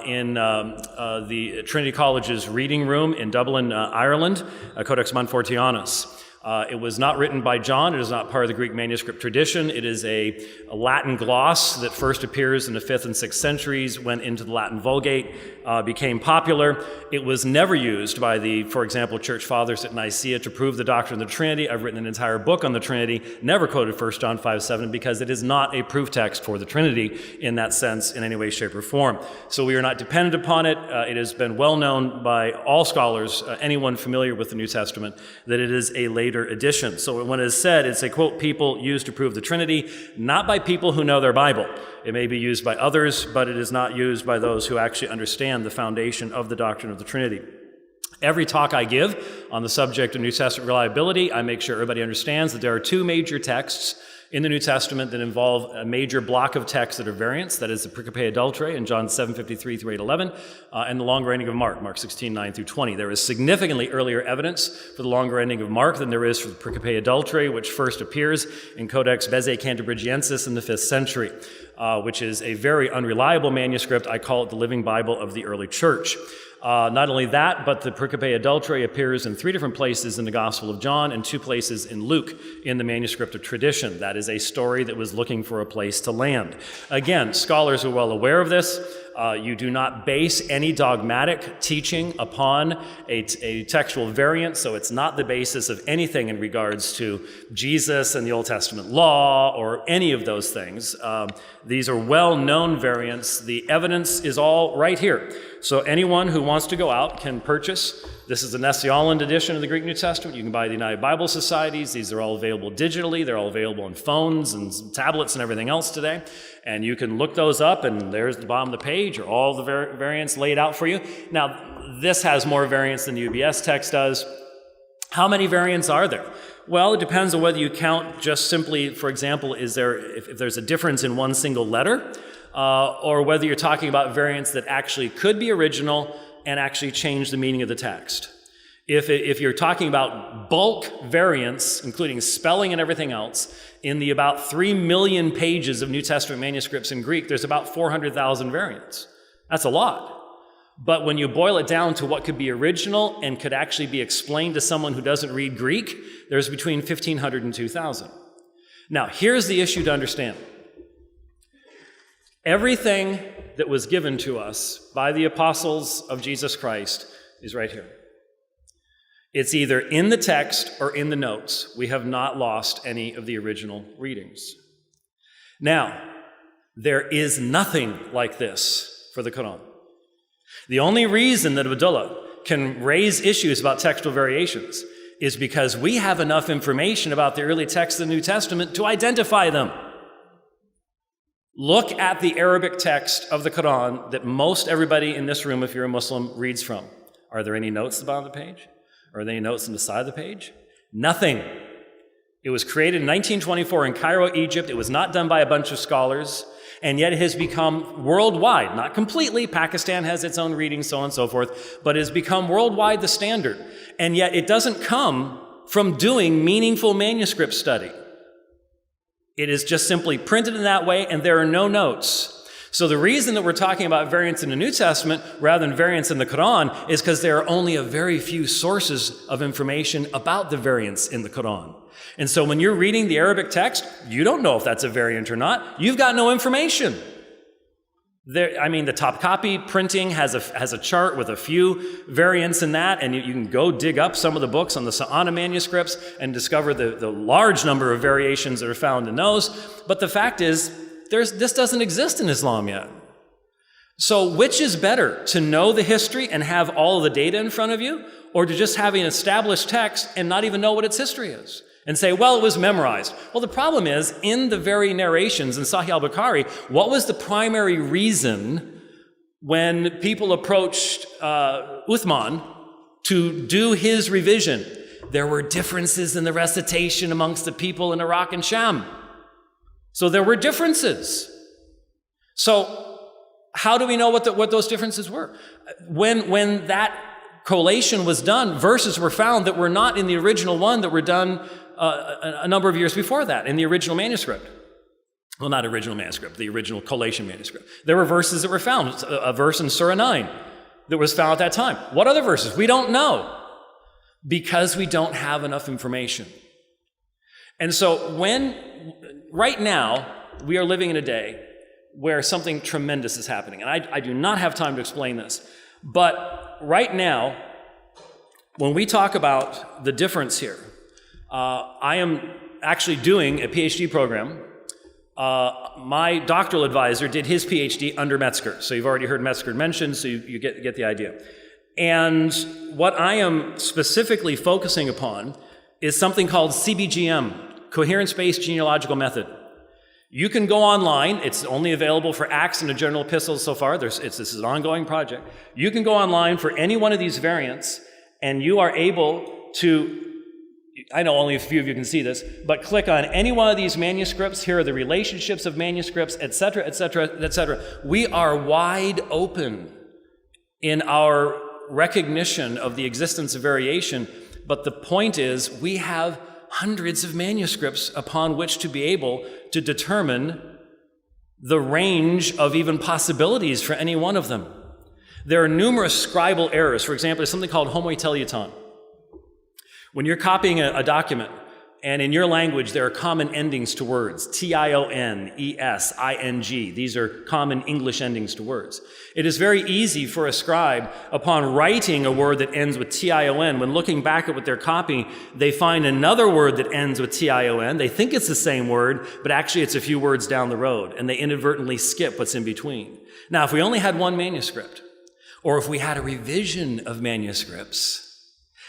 in the Trinity College's reading room in Dublin, Ireland, Codex Montfortianus. It was not written by John. It is not part of the Greek manuscript tradition. It is a Latin gloss that first appears in the 5th and 6th centuries, went into the Latin Vulgate, became popular. It was never used by the, for example, Church Fathers at Nicaea to prove the doctrine of the Trinity. I've written an entire book on the Trinity, never quoted 1 John 5:7 because it is not a proof text for the Trinity in that sense in any way, shape, or form. So we are not dependent upon it. It has been well known by all scholars, anyone familiar with the New Testament, that it is a later edition. So when it is said, it's a, quote, people used to prove the Trinity, not by people who know their Bible. It may be used by others, but it is not used by those who actually understand the foundation of the doctrine of the Trinity. Every talk I give on the subject of New Testament reliability, I make sure everybody understands that there are two major texts in the New Testament that involve a major block of texts that are variants. That is the Pericope Adulterae in John 7:53 through 8:11, and the longer ending of Mark 16:9 through 20. There is significantly earlier evidence for the longer ending of Mark than there is for the Pericope Adulterae, which first appears in Codex Bezae Cantabrigiensis in the 5th century, which is a very unreliable manuscript. I call it the Living Bible of the early church. Not only that, but the Pericope Adulterae appears in 3 different places in the Gospel of John and 2 places in Luke in the manuscript of tradition. That is a story that was looking for a place to land. Again, scholars are well aware of this. You do not base any dogmatic teaching upon a textual variant, so it's not the basis of anything in regards to Jesus and the Old Testament law or any of those things. These are well-known variants. The evidence is all right here. So anyone who wants to go out can purchase. This is the Nestle-Aland edition of the Greek New Testament. You can buy the United Bible Societies. These are all available digitally. They're all available on phones and tablets and everything else today. And you can look those up, and there's the bottom of the page, or all the variants laid out for you. Now, this has more variants than the UBS text does. How many variants are there? Well, it depends on whether you count just simply, for example, if there's a difference in one single letter, or whether you're talking about variants that actually could be original and actually change the meaning of the text. If you're talking about bulk variants, including spelling and everything else, in the about 3 million pages of New Testament manuscripts in Greek, there's about 400,000 variants. That's a lot. But when you boil it down to what could be original and could actually be explained to someone who doesn't read Greek, there's between 1,500 and 2,000. Now, here's the issue to understand. Everything that was given to us by the apostles of Jesus Christ is right here. It's either in the text or in the notes. We have not lost any of the original readings. Now, there is nothing like this for the Quran. The only reason that Abdullah can raise issues about textual variations is because we have enough information about the early texts of the New Testament to identify them. Look at the Arabic text of the Quran that most everybody in this room, if you're a Muslim, reads from. Are there any notes at the bottom of the page? Are there any notes on the side of the page? Nothing. It was created in 1924 in Cairo, Egypt. It was not done by a bunch of scholars, and yet it has become worldwide, not completely. Pakistan has its own reading, so on and so forth, but it has become worldwide the standard. And yet it doesn't come from doing meaningful manuscript study. It is just simply printed in that way, and there are no notes. So the reason that we're talking about variants in the New Testament rather than variants in the Quran is because there are only a very few sources of information about the variants in the Quran. And so when you're reading the Arabic text, you don't know if that's a variant or not. You've got no information. The top copy printing has a chart with a few variants in that, and you can go dig up some of the books on the Sa'ana manuscripts and discover the large number of variations that are found in those. But the fact is, this doesn't exist in Islam yet. So which is better, to know the history and have all of the data in front of you, or to just have an established text and not even know what its history is? And say, well, it was memorized. Well, the problem is, in the very narrations in Sahih al-Bukhari, what was the primary reason when people approached Uthman to do his revision? There were differences in the recitation amongst the people in Iraq and Sham. So there were differences. So how do we know what those differences were? When that collation was done, verses were found that were not in the original one, that were done a number of years before that, in the original manuscript. Well, not original manuscript, the original collation manuscript. There were verses that were found, a verse in Surah 9 that was found at that time. What other verses? We don't know, because we don't have enough information. And so right now, we are living in a day where something tremendous is happening. And I do not have time to explain this. But right now, when we talk about the difference here, I am actually doing a PhD program. My doctoral advisor did his PhD under Metzger. So you've already heard Metzger mentioned, so you get the idea. And what I am specifically focusing upon is something called CBGM, Coherence-Based Genealogical Method. You can go online. It's only available for Acts and the General Epistles so far. This is an ongoing project. You can go online for any one of these variants, and you are able to, I know only a few of you can see this, but click on any one of these manuscripts. Here are the relationships of manuscripts, etc., etc., etc. We are wide open in our recognition of the existence of variation, but the point is we have hundreds of manuscripts upon which to be able to determine the range of even possibilities for any one of them. There are numerous scribal errors. For example, there's something called homoiteleuton. When you're copying a document, and in your language there are common endings to words, tion, es, ing. These are common English endings to words. It is very easy for a scribe, upon writing a word that ends with tion, when looking back at what they're copying, they find another word that ends with tion. They think it's the same word, but actually it's a few words down the road, and they inadvertently skip what's in between. Now, if we only had one manuscript, or if we had a revision of manuscripts,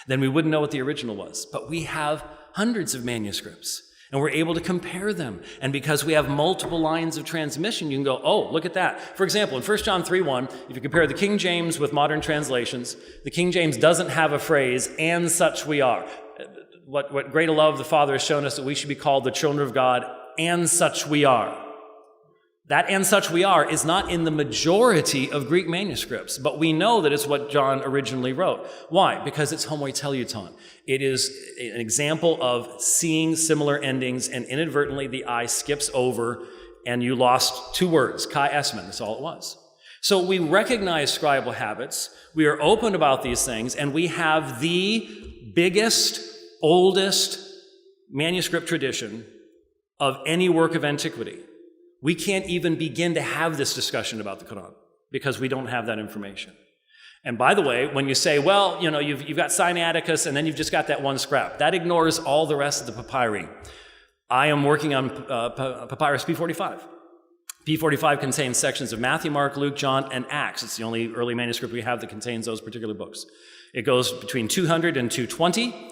then we wouldn't know what the original was. But we have hundreds of manuscripts, and we're able to compare them. And because we have multiple lines of transmission, you can go, oh, look at that. For example, in 1 John 3:1, if you compare the King James with modern translations, the King James doesn't have a phrase, and such we are. What greater love the Father has shown us, that we should be called the children of God, and such we are. That and such we are is not in the majority of Greek manuscripts, but we know that it's what John originally wrote. Why? Because it's homoiteleuton. It is an example of seeing similar endings, and inadvertently the I skips over, and you lost two words, kai esmen, that's all it was. So we recognize scribal habits, we are open about these things, and we have the biggest, oldest manuscript tradition of any work of antiquity. We can't even begin to have this discussion about the Quran because we don't have that information. And by the way, when you say, well, you've got Sinaiticus and then you've just got that one scrap, that ignores all the rest of the papyri. I am working on papyrus P45. P45 contains sections of Matthew, Mark, Luke, John, and Acts. It's the only early manuscript we have that contains those particular books. It goes between 200 and 220.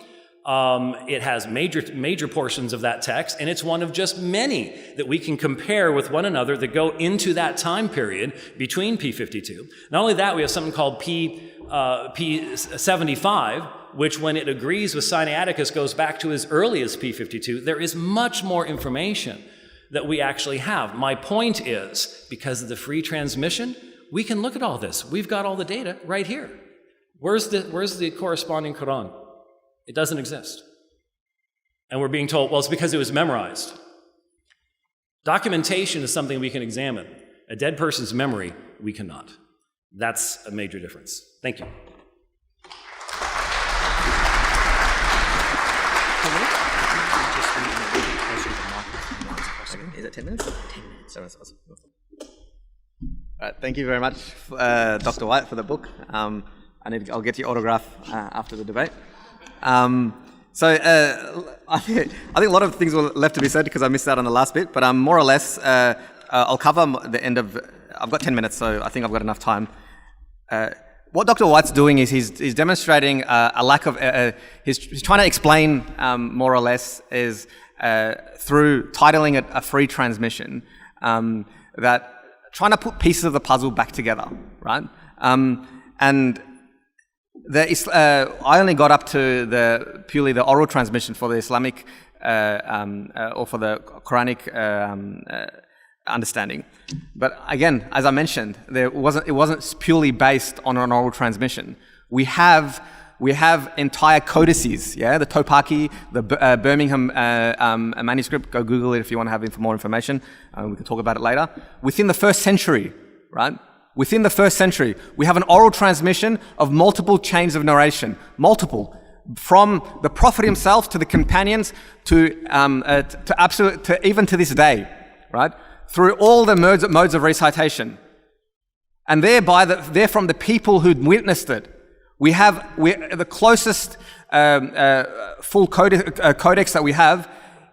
It has major portions of that text, and it's one of just many that we can compare with one another that go into that time period between P52. Not only that, we have something called P75, which when it agrees with Sinaiticus goes back to as early as P52. There is much more information that we actually have. My point is, because of the free transmission, we can look at all this. We've got all the data right here. Where's the corresponding Quran? It doesn't exist. And we're being told, well, it's because it was memorized. Documentation is something we can examine. A dead person's memory, we cannot. That's a major difference. Thank you. Is it 10 minutes? 10 minutes. All right, thank you very much, Dr. White, for the book. I'll get your autograph after the debate. I think a lot of things were left to be said because I missed out on the last bit, but more or less, I'll cover the end of. I've got 10 minutes, so I think I've got enough time. What Dr. White's doing is he's demonstrating a lack of. He's trying to explain more or less is through titling it a free transmission that trying to put pieces of the puzzle back together, right? And I only got up to purely the oral transmission for the Islamic or for the Quranic understanding. But again, as I mentioned, it wasn't purely based on an oral transmission. We have entire codices, the Topaki, the Birmingham manuscript. Go Google it if you want to have more information. We can talk about it later. Within the first century, right? Within the first century, we have an oral transmission of multiple chains of narration, multiple, from the Prophet himself to the companions to even to this day, right? Through all the modes of recitation, and they're from the people who'd witnessed it. We have the closest full codex that we have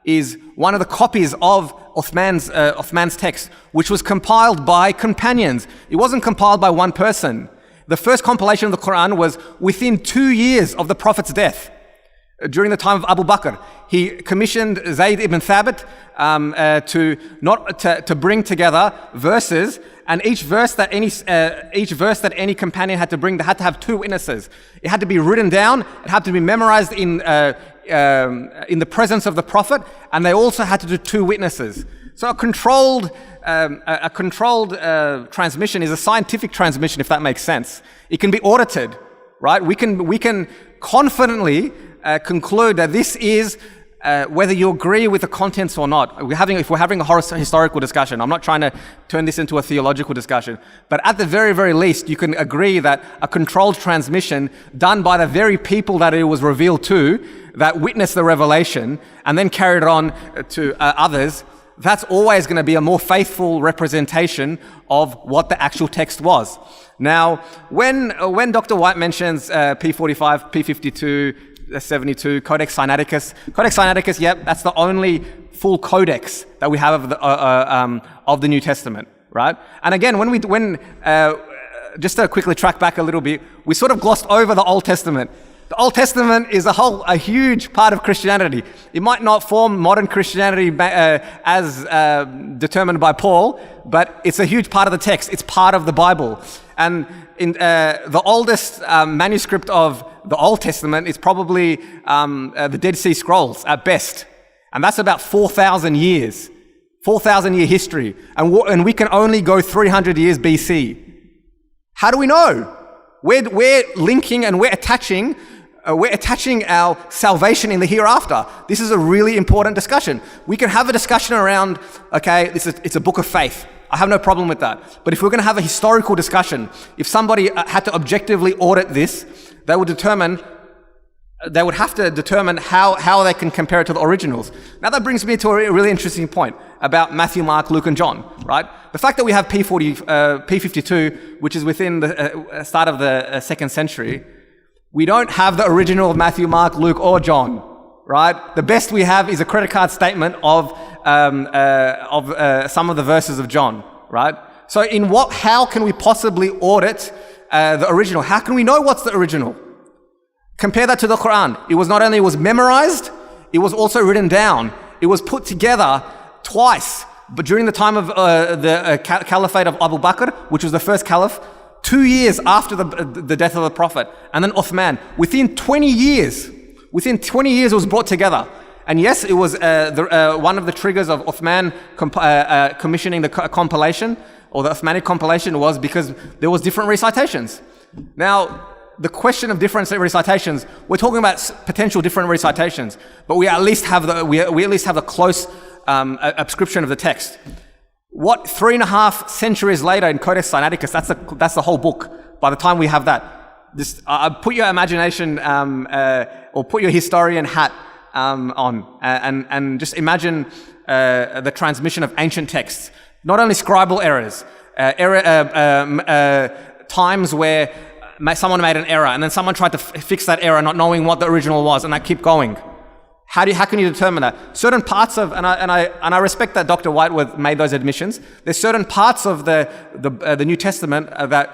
is one of the copies of Uthman's text, which was compiled by companions. It wasn't compiled by one person. The first compilation of the Quran was within 2 years of the Prophet's death. During the time of Abu Bakr, he commissioned Zayd ibn Thabit to bring together verses, and each verse that any companion had to bring, they had to have 2 witnesses. It had to be written down. It had to be memorized in the presence of the Prophet, and they also had to do 2 witnesses. So a controlled transmission is a scientific transmission, if that makes sense. It can be audited, right? We can confidently conclude that this is whether you agree with the contents or not. If we're having a historical discussion, I'm not trying to turn this into a theological discussion, but at the very, very least, you can agree that a controlled transmission done by the very people that it was revealed to, that witnessed the revelation and then carried it on to others, that's always going to be a more faithful representation of what the actual text was. Now, when Dr. White mentions P45, P52, 72, Codex Sinaiticus, yep, that's the only full codex that we have of the New Testament, right? And again, just to quickly track back a little bit, we sort of glossed over the Old Testament. The Old Testament is a huge part of Christianity. It might not form modern Christianity as determined by Paul, but it's a huge part of the text. It's part of the Bible. And in the oldest manuscript of the Old Testament is probably the Dead Sea Scrolls at best. And that's about 4,000 years, 4,000-year history. And we can only go 300 years BC. How do we know? We're linking and we're attaching our salvation in the hereafter. This is a really important discussion. We can have a discussion around, okay, it's a book of faith. I have no problem with that. But if we're going to have a historical discussion, if somebody had to objectively audit this, they would have to determine how they can compare it to the originals. Now that brings me to a really interesting point about Matthew, Mark, Luke, and John, right? The fact that we have P52, which is within the start of the 2nd century, we don't have the original of Matthew, Mark, Luke, or John, right? The best we have is a credit card statement of some of the verses of John, right? So how can we possibly audit the original? How can we know what's the original? Compare that to the Quran. It was not only memorized, it was also written down. It was put together twice, but during the time of the caliphate of Abu Bakr, which was the first caliph, 2 years after the death of the Prophet, and then Uthman. Within 20 years, it was brought together. And yes, it was one of the triggers of Uthman commissioning the compilation, or the Uthmanic compilation, was because there was different recitations. Now, the question of different recitations, we're talking about potential different recitations, but we at least have the close ascription of the text. What 3.5 centuries later in Codex Sinaiticus, that's the whole book. By the time we have that, just put your imagination or put your historian hat on and just imagine the transmission of ancient texts. Not only scribal errors, times where someone made an error and then someone tried to fix that error not knowing what the original was, and that keep going. How can you determine that? Certain parts of, and I respect that Dr. Whiteworth made those admissions. There's certain parts of the New Testament that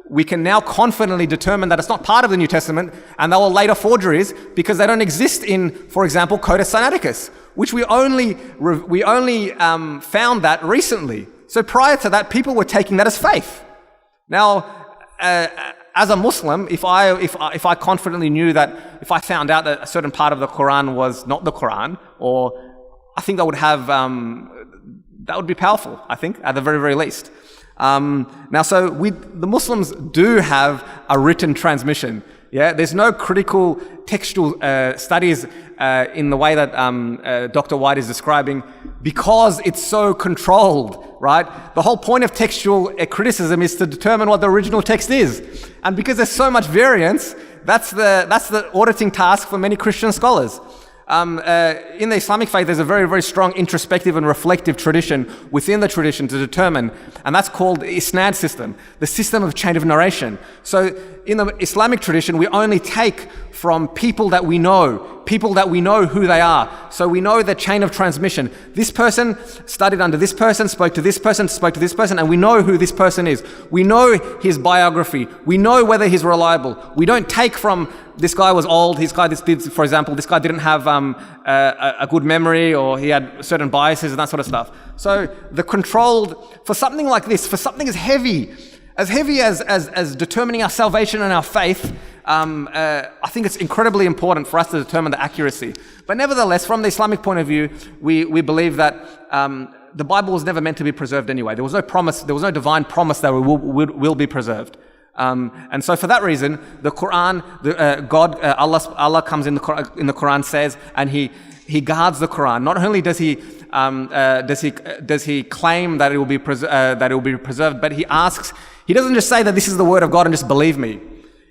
we can now confidently determine that it's not part of the New Testament, and they were later forgeries because they don't exist in, for example, Codex Sinaiticus, which we only found that recently. So prior to that, people were taking that as faith. Now, as a Muslim, if I confidently knew that, if I found out that a certain part of the Quran was not the Quran, or I think that would be powerful, I think, at the very, very least. Now, so the Muslims do have a written transmission. Yeah, there's no critical textual studies in the way that Dr. White is describing, because it's so controlled, right? The whole point of textual criticism is to determine what the original text is, and because there's so much variance, that's the auditing task for many Christian scholars. In the Islamic faith, there's a very, very strong introspective and reflective tradition within the tradition to determine, and that's called the Isnad system, the system of chain of narration. So in the Islamic tradition, we only take from people that we know who they are. So we know the chain of transmission. This person studied under this person, spoke to this person, and we know who this person is. We know his biography. We know whether he's reliable. We don't take from this guy was old, for example, this guy didn't have a good memory, or he had certain biases and that sort of stuff. So the controlled, for something like this, for something as heavy as determining our salvation and our faith, I think it's incredibly important for us to determine the accuracy. But nevertheless, from the Islamic point of view, we believe that the Bible was never meant to be preserved anyway. There was no promise, there was no divine promise that it will be preserved. And so for that reason, the Quran, Allah comes in the Quran, says, and He guards the Quran. Not only does He claim that it will be preserved, but He doesn't just say that this is the word of God and just believe me.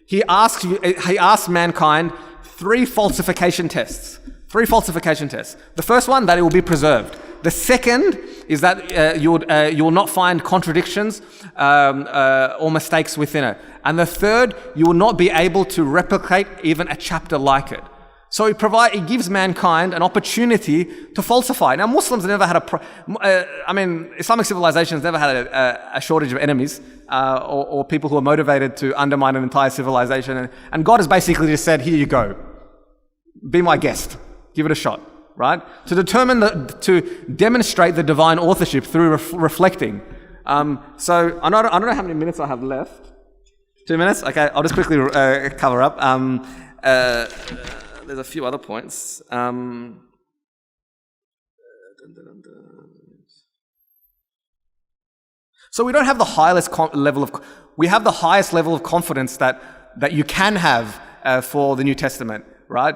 He asks mankind three falsification tests. The first one, that it will be preserved. The second is that you will not find contradictions or mistakes within it. And the third, you will not be able to replicate even a chapter like it. So He gives mankind an opportunity to falsify. Now, Muslims never had Islamic civilizations never had a shortage of enemies or people who are motivated to undermine an entire civilization. And God has basically just said, here you go. Be my guest. Give it a shot, right? To demonstrate the divine authorship through reflecting. So I don't know how many minutes I have left. 2 minutes? Okay, I'll just quickly cover up. There's a few other points. So we don't have the highest level of confidence that you can have for the New Testament, right?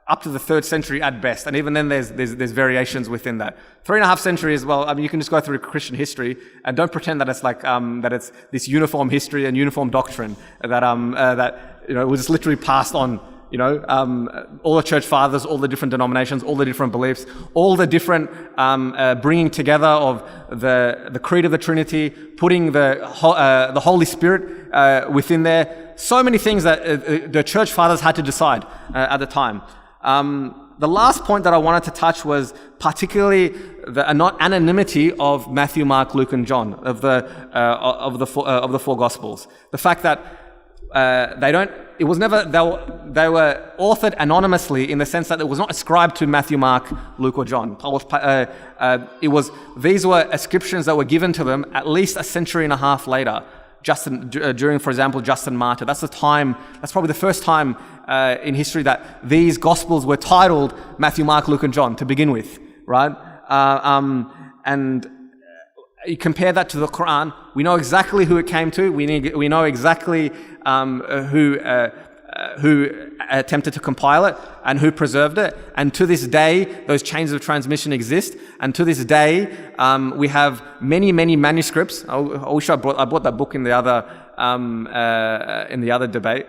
Up to the 3rd century at best, and even then there's variations within that. 3.5 centuries, well, you can just go through Christian history and don't pretend that it's like that it's this uniform history and uniform doctrine that was just literally passed on. All the church fathers, all the different denominations, all the different beliefs, all the different bringing together of the creed of the Trinity, putting the Holy Spirit within there. So many things that the church fathers had to decide at the time. The last point that I wanted to touch was particularly the anonymity of Matthew, Mark, Luke, and John of the four Gospels. The fact that they were authored anonymously in the sense that it was not ascribed to Matthew, Mark, Luke, or John. These were ascriptions that were given to them at least a century and a half later. During, for example, Justin Martyr. That's probably the first time in history that these Gospels were titled Matthew, Mark, Luke, and John to begin with, right? And you compare that to the Quran, we know exactly who it came to. We know exactly who who attempted to compile it and who preserved it. And to this day, those chains of transmission exist. And to this day, we have many, many manuscripts. I wish I bought that book in the other debate.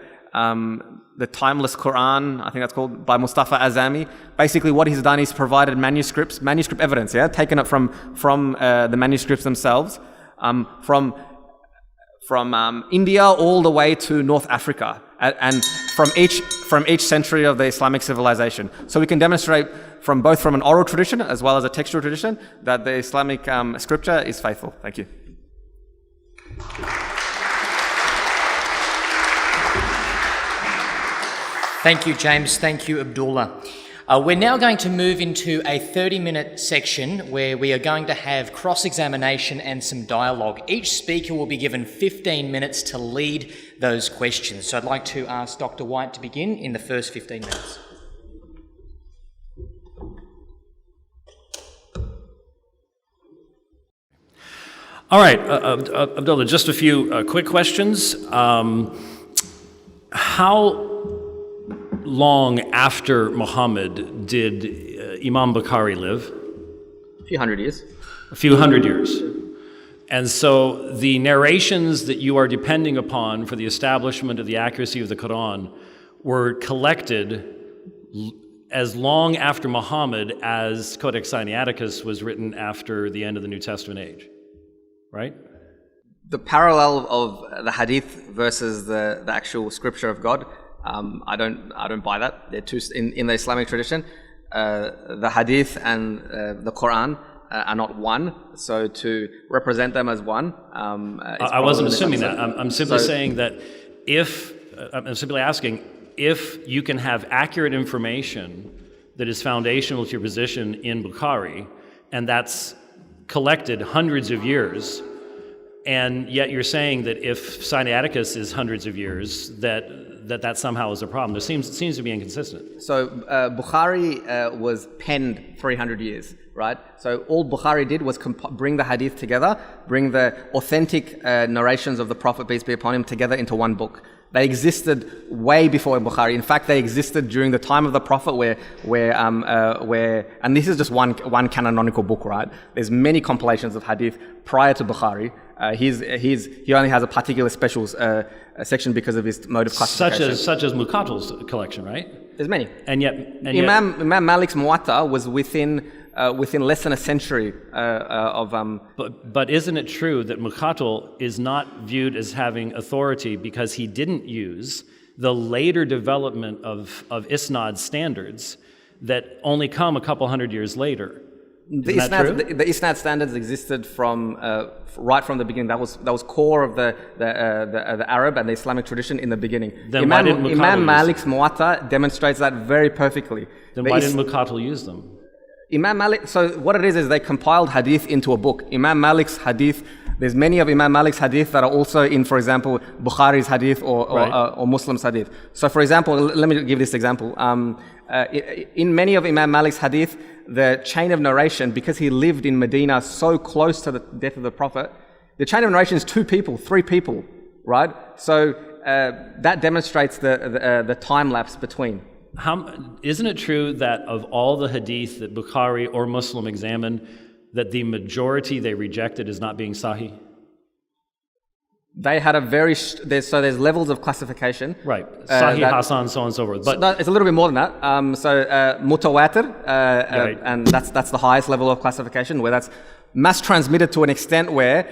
The Timeless Quran, I think that's called, by Mustafa Azami. Basically, what he's done is provided manuscript evidence, taken it from the manuscripts themselves, from India all the way to North Africa, and from each century of the Islamic civilization. So we can demonstrate both from an oral tradition as well as a textual tradition that the Islamic scripture is faithful. Thank you. Thank you, James. Thank you, Abdullah. We're now going to move into a 30-minute section where we are going to have cross-examination and some dialogue. Each speaker will be given 15 minutes to lead those questions. So I'd like to ask Dr. White to begin in the first 15 minutes. All right, Abdullah, just a few quick questions. How long after Muhammad did Imam Bukhari live? A few hundred years. A few hundred years. And so the narrations that you are depending upon for the establishment of the accuracy of the Quran were collected as long after Muhammad as Codex Sinaiticus was written after the end of the New Testament age, right? The parallel of the hadith versus the actual scripture of God, I don't buy that. They're two in the Islamic tradition. The hadith and the Quran are not one. So to represent them as one, I wasn't assuming that. I'm simply saying that I'm simply asking if you can have accurate information that is foundational to your position in Bukhari, and that's collected hundreds of years, and yet you're saying that if Sinaiticus is hundreds of years, that somehow is a problem. It seems to be inconsistent. So Bukhari was penned 300 years, right? So all Bukhari did was bring the hadith together, bring the authentic narrations of the Prophet, peace be upon him, together into one book. They existed way before Bukhari. In fact, they existed during the time of the Prophet where and this is just one canonical book, right? There's many compilations of hadith prior to Bukhari. He only has a particular special section because of his mode of classification. Such as Muqatil's collection, right? There's many. And yet Imam Malik's Muwatta was within less than a century of. But isn't it true that Muqatil is not viewed as having authority because he didn't use the later development of Isnad standards that only come a couple hundred years later? The Isnad standards existed from right from the beginning. That was core of the Arab and the Islamic tradition in the beginning. Then Imam Malik's Muwatta demonstrates that very perfectly. Then why didn't Muqatil use them? Imam Malik. So what it is they compiled hadith into a book. Imam Malik's hadith. There's many of Imam Malik's hadith that are also in, for example, Bukhari's hadith or Muslim's hadith. So, for example, let me give this example. In many of Imam Malik's hadith, the chain of narration, because he lived in Medina so close to the death of the Prophet, the chain of narration is 2 people, 3 people, right? So that demonstrates the time lapse between. Isn't it true that of all the hadith that Bukhari or Muslim examined, that the majority they rejected as not being Sahih? They had a there's levels of classification. Right. Sahih, Hasan, so on and so forth. But it's a little bit more than that. Mutawatir, right. And that's the highest level of classification, where that's mass transmitted to an extent where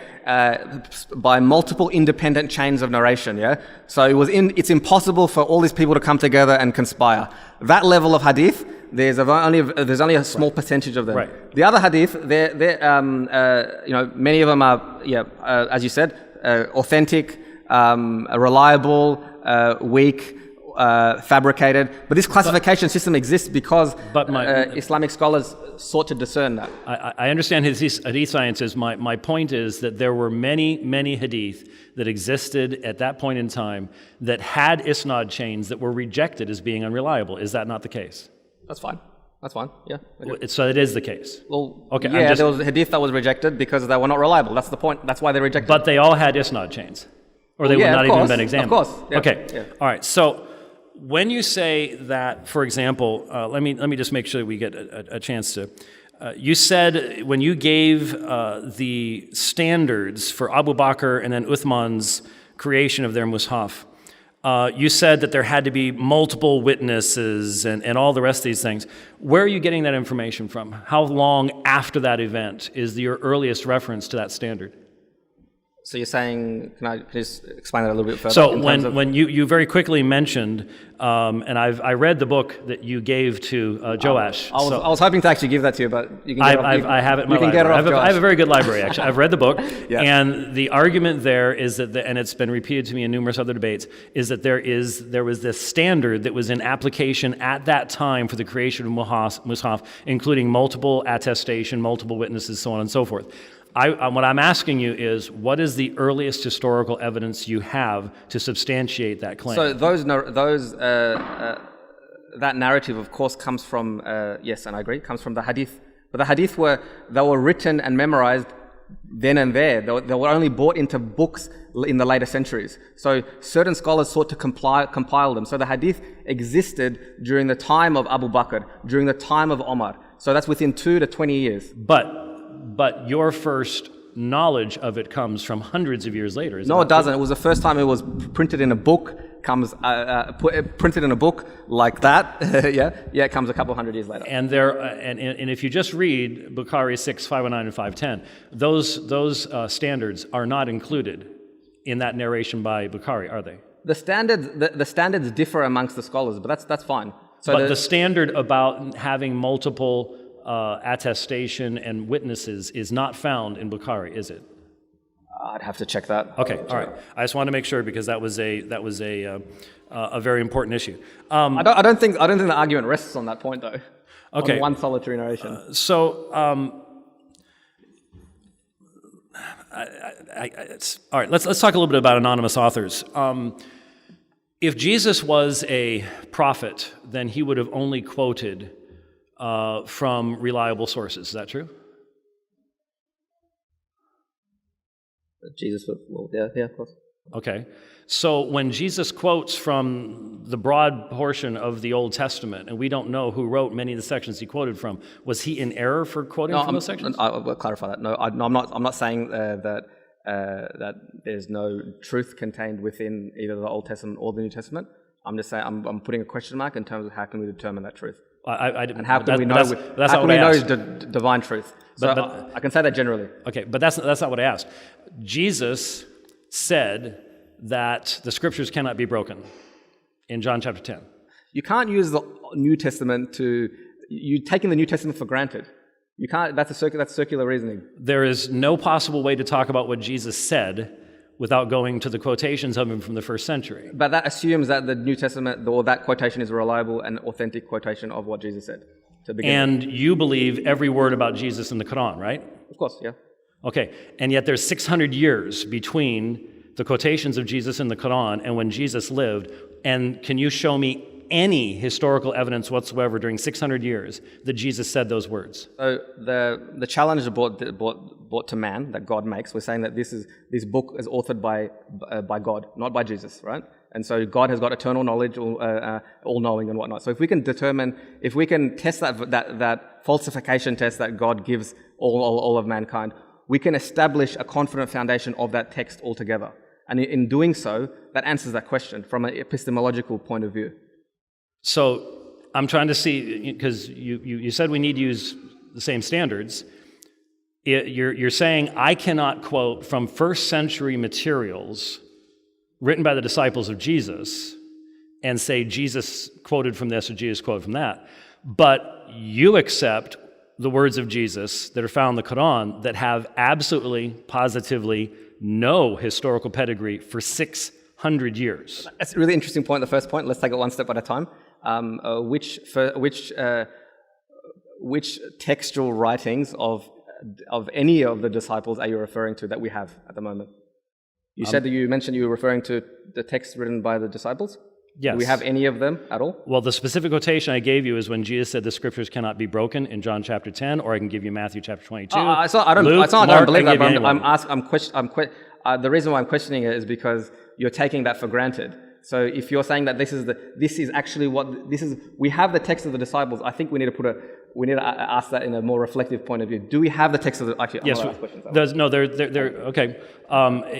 by multiple independent chains of narration. Yeah. So it's impossible for all these people to come together and conspire. That level of hadith, there's only a small percentage of them. Right. The other hadith, many of them are, as you said, authentic, reliable, weak, fabricated. But this classification system exists because Islamic scholars sought to discern that. I understand hadith sciences. My point is that there were many hadith that existed at that point in time that had isnad chains that were rejected as being unreliable. Is that not the case? That's fine. Yeah. Okay. So it is the case. Well, okay. Yeah, there was a hadith that was rejected because they were not reliable. That's the point. That's why they rejected. But they all had isnad chains, or they would not even been examined. Of course. Yeah. Okay. Yeah. All right. So when you say that, for example, let me just make sure that we get a chance to. You said when you gave the standards for Abu Bakr and then Uthman's creation of their mushaf, you said that there had to be multiple witnesses and all the rest of these things. Where are you getting that information from? How long after that event is your earliest reference to that standard? So you're saying, can I please explain that a little bit further? So when you very quickly mentioned, and I read the book that you gave to Joash. I was hoping to actually give that to you, but you can get I have it in my you can library. get it off I have a very good library, actually. I've read the book, Yeah. and the argument there is that, and it's been repeated to me in numerous other debates, is that there was this standard that was in application at that time for the creation of mushaf, including multiple attestation, multiple witnesses, so on and so forth. What I'm asking you is, what is the earliest historical evidence you have to substantiate that claim? So that narrative, of course, comes from yes, and I agree, comes from the hadith. But the hadith were written and memorized then and there. They were only brought into books in the later centuries. So certain scholars sought to compile them. So the hadith existed during the time of Abu Bakr, during the time of Omar. So that's within 2 to 20 years. But your first knowledge of it comes from hundreds of years later. No, it doesn't. It was the first time it was printed in a book. Printed in a book like that. yeah. It comes a couple hundred years later. And and if you just read Bukhari 6, 509 and 510, those standards are not included in that narration by Bukhari, are they? The standards differ amongst the scholars, but that's fine. So but the standard about having multiple attestation and witnesses is not found in Bukhari, is it? I'd have to check that. Okay, all right. I just want to make sure because that was a very important issue. I don't think the argument rests on that point though. Okay. On one solitary narration. All right. Let's talk a little bit about anonymous authors. If Jesus was a prophet, then he would have only quoted from reliable sources. Is that true? Jesus would, well, yeah, of course. Okay. So when Jesus quotes from the broad portion of the Old Testament, and we don't know who wrote many of the sections he quoted from, was he in error for quoting from those sections? I will clarify that. No, I'm not saying that there's no truth contained within either the Old Testament or the New Testament. I'm just saying I'm putting a question mark in terms of how can we determine that truth. And how can we know? How can we know divine truth? So I can say that generally. Okay, but that's not what I asked. Jesus said that the scriptures cannot be broken in John chapter 10. You can't use the New Testament you're taking the New Testament for granted. You can't. That's circular reasoning. There is no possible way to talk about what Jesus said without going to the quotations of him from the first century. But that assumes that the New Testament or that quotation is a reliable and authentic quotation of what Jesus said. And you believe every word about Jesus in the Quran, right? Of course, yeah. Okay, and yet there's 600 years between the quotations of Jesus in the Quran and when Jesus lived, and can you show me any historical evidence whatsoever during 600 years that Jesus said those words? So the challenge brought to man that God makes, we're saying that this book is authored by God, not by Jesus, right? And so God has got eternal knowledge, all-knowing and whatnot. So if we can test that falsification test that God gives all of mankind, we can establish a confident foundation of that text altogether. And in doing so, that answers that question from an epistemological point of view. So I'm trying to see, because you said we need to use the same standards. You're saying I cannot quote from first century materials written by the disciples of Jesus and say Jesus quoted from this or Jesus quoted from that, but you accept the words of Jesus that are found in the Quran that have absolutely, positively no historical pedigree for 600 years. That's a really interesting point, the first point. Let's take it one step at a time. Which textual writings of any of the disciples are you referring to that we have at the moment? You mentioned you were referring to the text written by the disciples? Yes. Do we have any of them at all? Well, the specific quotation I gave you is when Jesus said the scriptures cannot be broken in John chapter 10, or I can give you Matthew chapter 22. I don't believe that, but the reason why I'm questioning it is because you're taking that for granted. So if you're saying that this is actually we have the text of the disciples, I think we need to ask that in a more reflective point of view. Do we have the text of the? Actually, yes. I'm gonna ask questions. They're okay.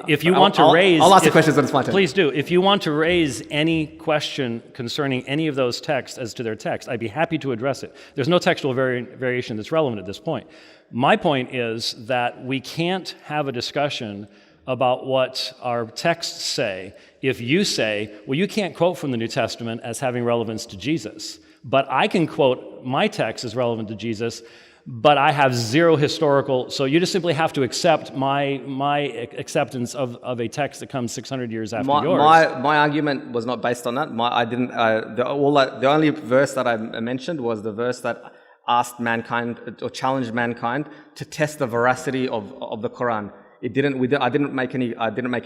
If you want to raise, I'll ask the questions when it's my turn. Please do. If you want to raise any question concerning any of those texts as to their text, I'd be happy to address it. There's no textual variation that's relevant at this point. My point is that we can't have a discussion about what our texts say if you say, well, you can't quote from the New Testament as having relevance to Jesus, but I can quote my text as relevant to Jesus, but I have zero historical, so you just simply have to accept my acceptance of a text that comes 600 years after yours. My argument was not based on that. The only verse that I mentioned was the verse that asked mankind or challenged mankind to test the veracity of the Quran. I didn't make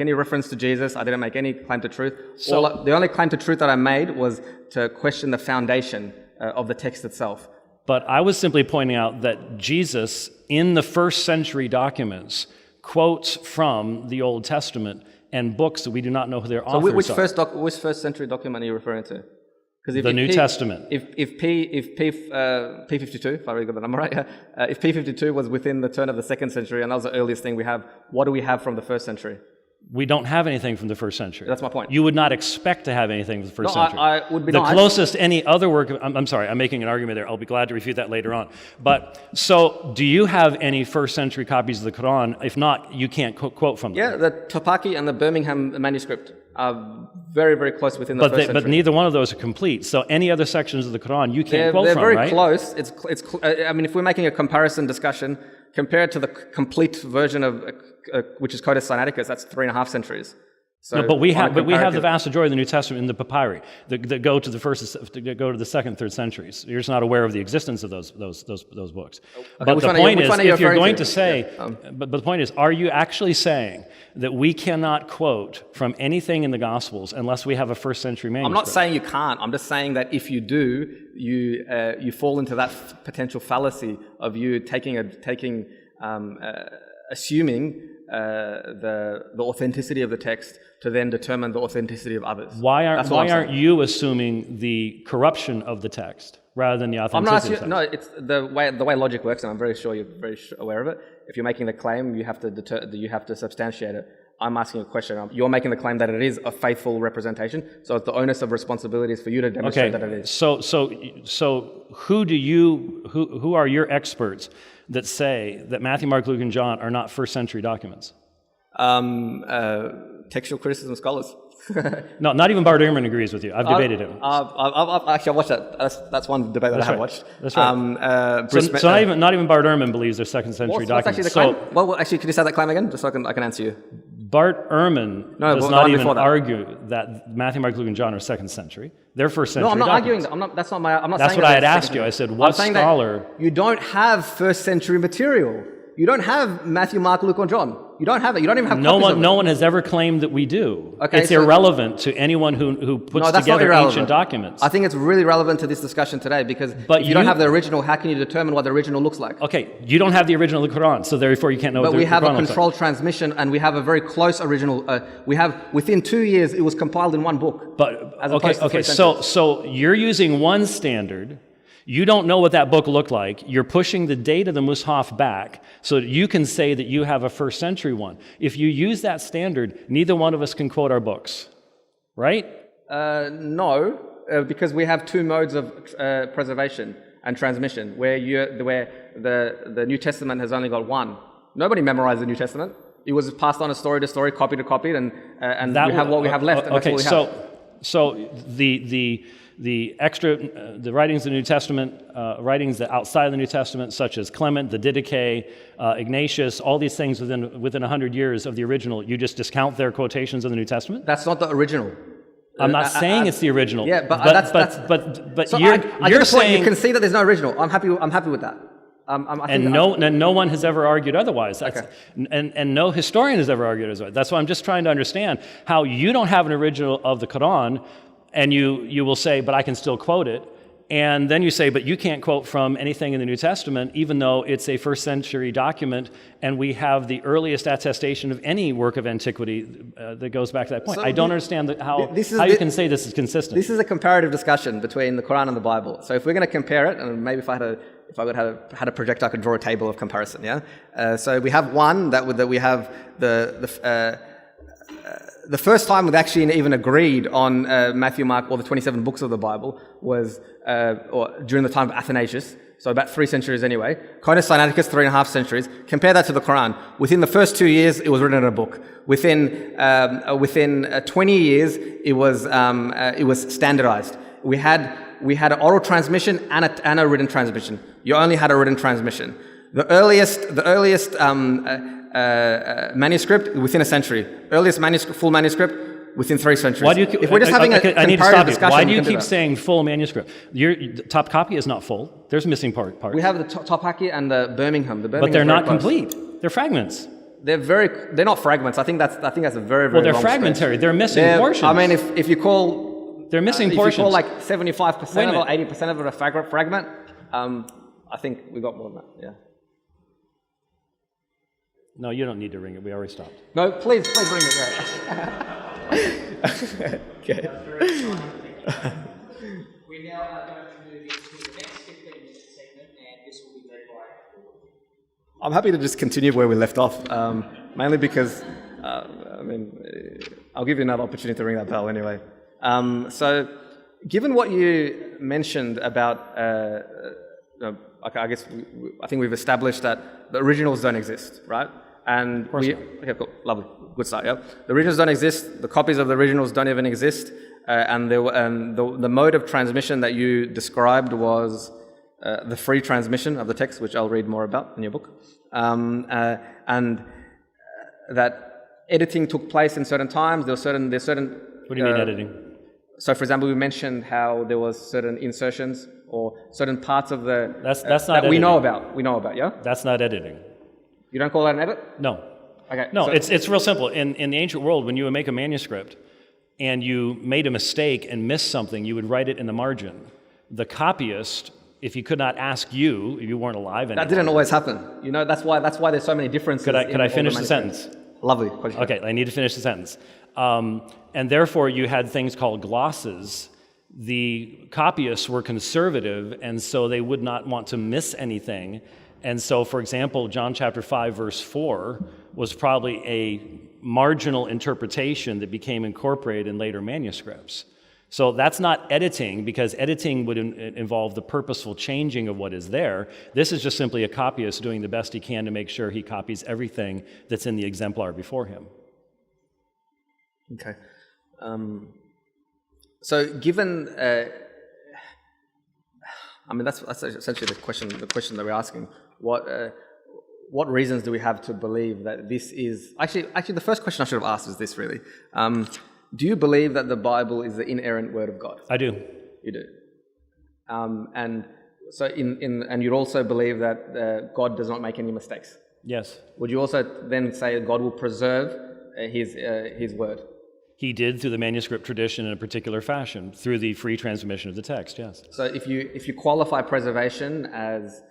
any reference to Jesus. I didn't make any claim to truth. The only claim to truth that I made was to question the foundation of the text itself. But I was simply pointing out that Jesus, in the first century documents, quotes from the Old Testament and books that we do not know who their authors are. Which first century document are you referring to? The New Testament. If P52, if I really got the number right, if P52 was within the turn of the second century, and that was the earliest thing we have, what do we have from the first century? We don't have anything from the first century. That's my point. You would not expect to have anything from the first century. I would be the nice. Closest any other work, I'm sorry, I'm making an argument there. I'll be glad to refute that later on. But, so, do you have any first century copies of the Quran? If not, you can't quote from them. Yeah, the Topaki and the Birmingham manuscript are very, very close within the first century. But neither one of those are complete. So any other sections of the Quran you can't quote from, right? They're very close. I mean, if we're making a comparison discussion, compared to the complete version of, which is Codex Sinaiticus, that's 3.5 centuries. So no, but we have the vast majority of the New Testament in the papyri that go to the second, third centuries. You're just not aware of the existence of those books. Okay, but the point is, if you're going to say, but the point is, are you actually saying that we cannot quote from anything in the Gospels unless we have a first century manuscript? I'm not saying you can't. I'm just saying that if you do, you fall into that potential fallacy of you assuming the authenticity of the text to then determine the authenticity of others. Why aren't you assuming the corruption of the text rather than the authenticity of the text? No, it's the way logic works, and I'm very sure you're very aware of it. If you're making the claim, you have to substantiate it. I'm asking a question. You're making the claim that it is a faithful representation, so it's the onus of responsibility is for you to demonstrate that it is. So who are your experts that say that Matthew, Mark, Luke, and John are not first century documents? Textual criticism scholars. No, not even Bart Ehrman agrees with you. I've debated him. I've watched that. That's one debate that I have watched. That's right. So not even Bart Ehrman believes they're second century documents. Actually the claim? Well, actually, can you say that claim again, just so I can answer you? Bart Ehrman does not even argue that Matthew, Mark, Luke, and John are second century. They're first century documents. No, I'm not arguing that. That's what I had asked you. I said, what scholar? You don't have first century material. You don't have Matthew, Mark, Luke, or John. You don't have it. You don't even have copies of it. No one has ever claimed that we do. Okay, it's irrelevant to anyone who puts together ancient documents. I think it's really relevant to this discussion today because if you don't have the original, how can you determine what the original looks like? Okay, you don't have the original of the Quran, so therefore you can't know what the Quran looks like. But we have a controlled transmission, and we have a very close original. We have, within 2 years, it was compiled in one book. So you're using one standard. You don't know what that book looked like. You're pushing the date of the Mus'haf back so that you can say that you have a first century one. If you use that standard, neither one of us can quote our books, right? No, because we have two modes of preservation and transmission, where the New Testament has only got one. Nobody memorized the New Testament. It was passed on a story to story, copy to copy, and we have what we have left. And that's what we have. So the writings of the New Testament, writings that outside of the New Testament, such as Clement, the Didache, Ignatius, all these things within 100 years of the original, you just discount their quotations of the New Testament? That's not the original. I'm not saying it's the original. Yeah, but so you're saying you can see that there's no original. I'm happy with that. No one has ever argued otherwise. Okay. And no historian has ever argued otherwise. That's why I'm just trying to understand how you don't have an original of the Quran, and you will say, but I can still quote it, And then you say, but you can't quote from anything in the New Testament, even though it's a first century document, and we have the earliest attestation of any work of antiquity that goes back to that point. So I don't understand how you can say this is consistent. This is a comparative discussion between the Quran and the Bible. So if we're going to compare it, and maybe if I would have had a projector, I could draw a table of comparison. Yeah. So we have one that we have the first time we actually even agreed on Matthew, Mark, or the 27 books of the Bible was during the time of Athanasius, so about 3 centuries anyway. Codex Sinaiticus, 3.5 centuries. Compare that to the Quran. Within the first 2 years, it was written in a book. Within 20 years, it was standardized. We had an oral transmission and a written transmission. You only had a written transmission. The earliest manuscript within a century. Earliest full manuscript within 3 centuries. Why do you if we're just having a I need to stop you. discussion, Why do you keep saying full manuscript? The top copy is not full. There's missing parts. We have the Topaki and the Birmingham. But they're not complete. They're fragments. They're not fragments. I think that's a very, very they're long fragmentary. stretch. They're missing portions. I mean, if you call they're missing portions. If you call like 75% or 80% of it a fragment, I think we got more than that. Yeah. No, you don't need to ring it. We already stopped. No, please ring it. Yeah. Okay. We now are going to move into the next 15-minute segment, and this will be led by Abdulah. I'm happy to just continue where we left off, mainly because, I'll give you another opportunity to ring that bell anyway. So, given what you mentioned about, I think we've established that the originals don't exist, right? And okay, cool, lovely, good start. Yeah, the originals don't exist. The copies of the originals don't even exist. And the mode of transmission that you described was the free transmission of the text, which I'll read more about in your book, and that editing took place in certain times. There's certain. What do you mean editing? So, for example, we mentioned how there was certain insertions or certain parts of the that's not that editing. we know about. Yeah, that's not editing. You don't call that an edit? No. Okay. No, so it's real simple. In the ancient world, when you would make a manuscript and you made a mistake and missed something, you would write it in the margin. The copyist, if he could not ask you, if you weren't alive anymore. That didn't always happen. You know, that's why there's so many differences. Could I finish the sentence? Lovely. Okay, I need to finish the sentence. And therefore, you had things called glosses. The copyists were conservative, and so they would not want to miss anything. And so, for example, John chapter 5, verse 4 was probably a marginal interpretation that became incorporated in later manuscripts. So that's not editing, because editing would involve the purposeful changing of what is there. This is just simply a copyist doing the best he can to make sure he copies everything that's in the exemplar before him. Okay. So given, that's essentially the question that we're asking. What reasons do we have to believe that this is... Actually, the first question I should have asked is this, really. Do you believe that the Bible is the inerrant word of God? I do. You do. And so and you'd also believe that God does not make any mistakes? Yes. Would you also then say God will preserve his word? He did through the manuscript tradition in a particular fashion, through the free transmission of the text, yes. So if you qualify preservation as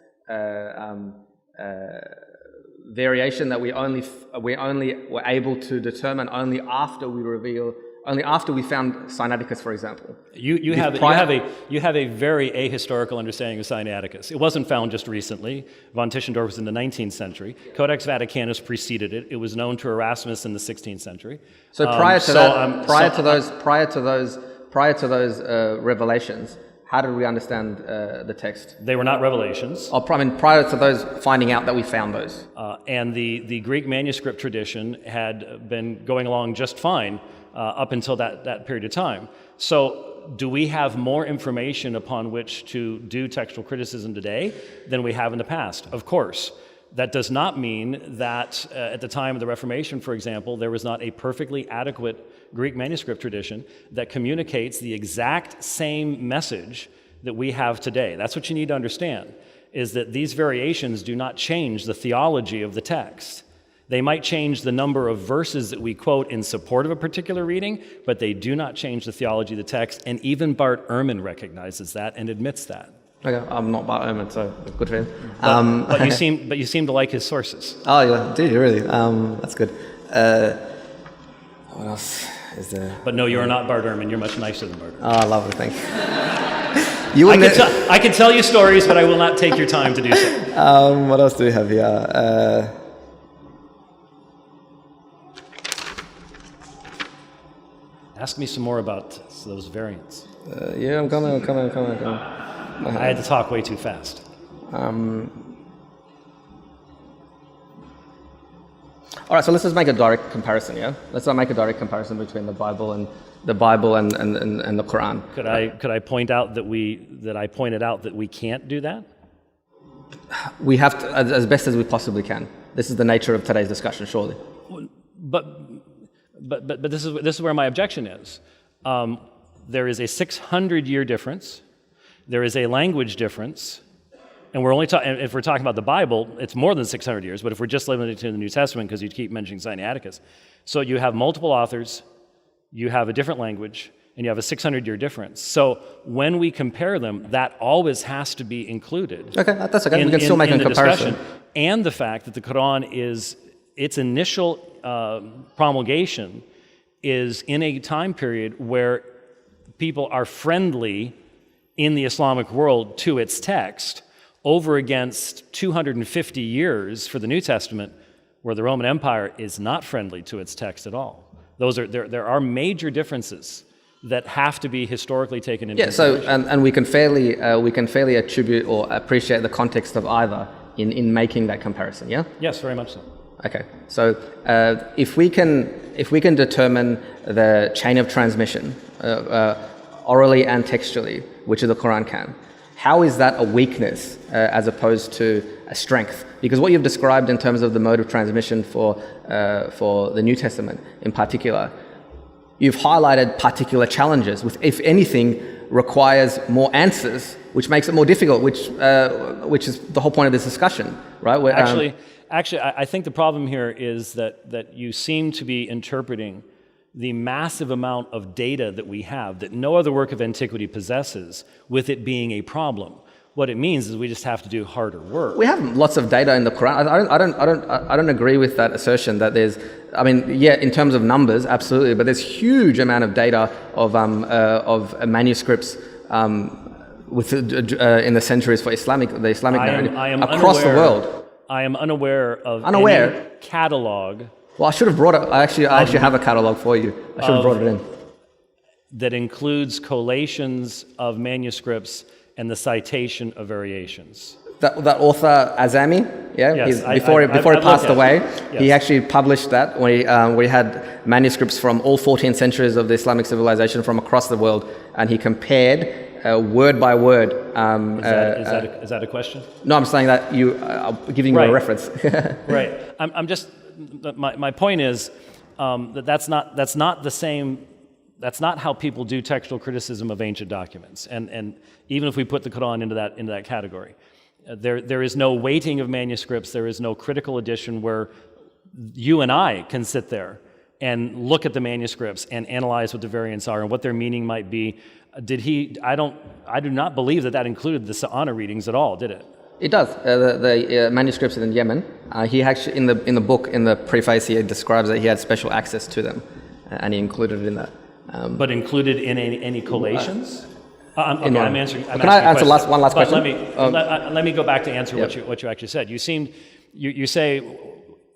variation that we only were able to determine only after we found Sinaiticus, for example. You have a very ahistorical understanding of Sinaiticus. It wasn't found just recently. Von Tischendorf was in the 19th century. Codex Vaticanus preceded it. It was known to Erasmus in the 16th century. So prior to those revelations, how did we understand the text? They were not revelations. Prior to those finding out that we found those. And the Greek manuscript tradition had been going along just fine up until that period of time. So do we have more information upon which to do textual criticism today than we have in the past? Of course. That does not mean that at the time of the Reformation, for example, there was not a perfectly adequate Greek manuscript tradition that communicates the exact same message that we have today. That's what you need to understand, is that these variations do not change the theology of the text. They might change the number of verses that we quote in support of a particular reading, but they do not change the theology of the text, and even Bart Ehrman recognizes that and admits that. Okay, I'm not Bart Ehrman, so good for him. But you seem to like his sources. Oh, yeah, do you really? That's good. What else is there? But no, you are not Bart Ehrman. You're much nicer than Bart Ehrman. Oh, lovely, thank you. I can tell you stories, but I will not take your time to do so. What else do we have here? Ask me some more about those variants. Yeah, I'm coming. I had to talk way too fast. All right, so let's just make a direct comparison, yeah? Let's not make a direct comparison between the Bible and the Quran. Could I point out that I pointed out that we can't do that? We have to, as best as we possibly can. This is the nature of today's discussion, surely. But this is where my objection is. There is a 600-year difference. There is a language difference. And we're only if we're talking about the Bible, it's more than 600 years. But if we're just limited to the New Testament, because you keep mentioning Sinaiticus, so you have multiple authors, you have a different language, and you have a 600-year difference. So when we compare them, that always has to be included. Okay, that's okay. We can still make a comparison. And the fact that the Quran is its initial promulgation is in a time period where people are friendly in the Islamic world to its text, over against 250 years for the New Testament, where the Roman Empire is not friendly to its text at all. There are major differences that have to be historically taken into consideration. So and we can fairly attribute or appreciate the context of either in making that comparison. Yeah. Yes, very much so. Okay, so if we can determine the chain of transmission orally and textually, which the Quran can, how is that a weakness as opposed to a strength? Because what you've described in terms of the mode of transmission for the New Testament in particular, you've highlighted particular challenges, which, if anything, requires more answers, which makes it more difficult, which is the whole point of this discussion, right? Where, Actually, I think the problem here is that you seem to be interpreting the massive amount of data that we have that no other work of antiquity possesses with it being a problem. What it means is we just have to do harder work. We have lots of data in the Quran. I don't agree with that assertion that there's. I mean, yeah, in terms of numbers, absolutely, but there's huge amount of data of manuscripts in the centuries for the Islamic narrative across the world. I am unaware of any catalog. Well, I should have brought it. I actually have a catalog for you. I should have brought it in. That includes collations of manuscripts and the citation of variations. That author Azami, yeah, yes, before he passed away, yes. He actually published that when we had manuscripts from all 14 centuries of the Islamic civilization from across the world, and he compared word by word. Is that a question? No, I'm saying that I'm giving you a reference. Right. I'm just. My point is that's not the same. That's not how people do textual criticism of ancient documents. And even if we put the Quran into that category, there is no weighting of manuscripts. There is no critical edition where you and I can sit there and look at the manuscripts and analyze what the variants are and what their meaning might be. I do not believe that included the Sa'ana readings at all, did it? It does. The manuscripts in Yemen. He actually in the book, in the preface, he describes that he had special access to them, and he included it in that. But included in any collations? I'm answering. Can I answer one last question? Let me go back to answer what you actually said. You say,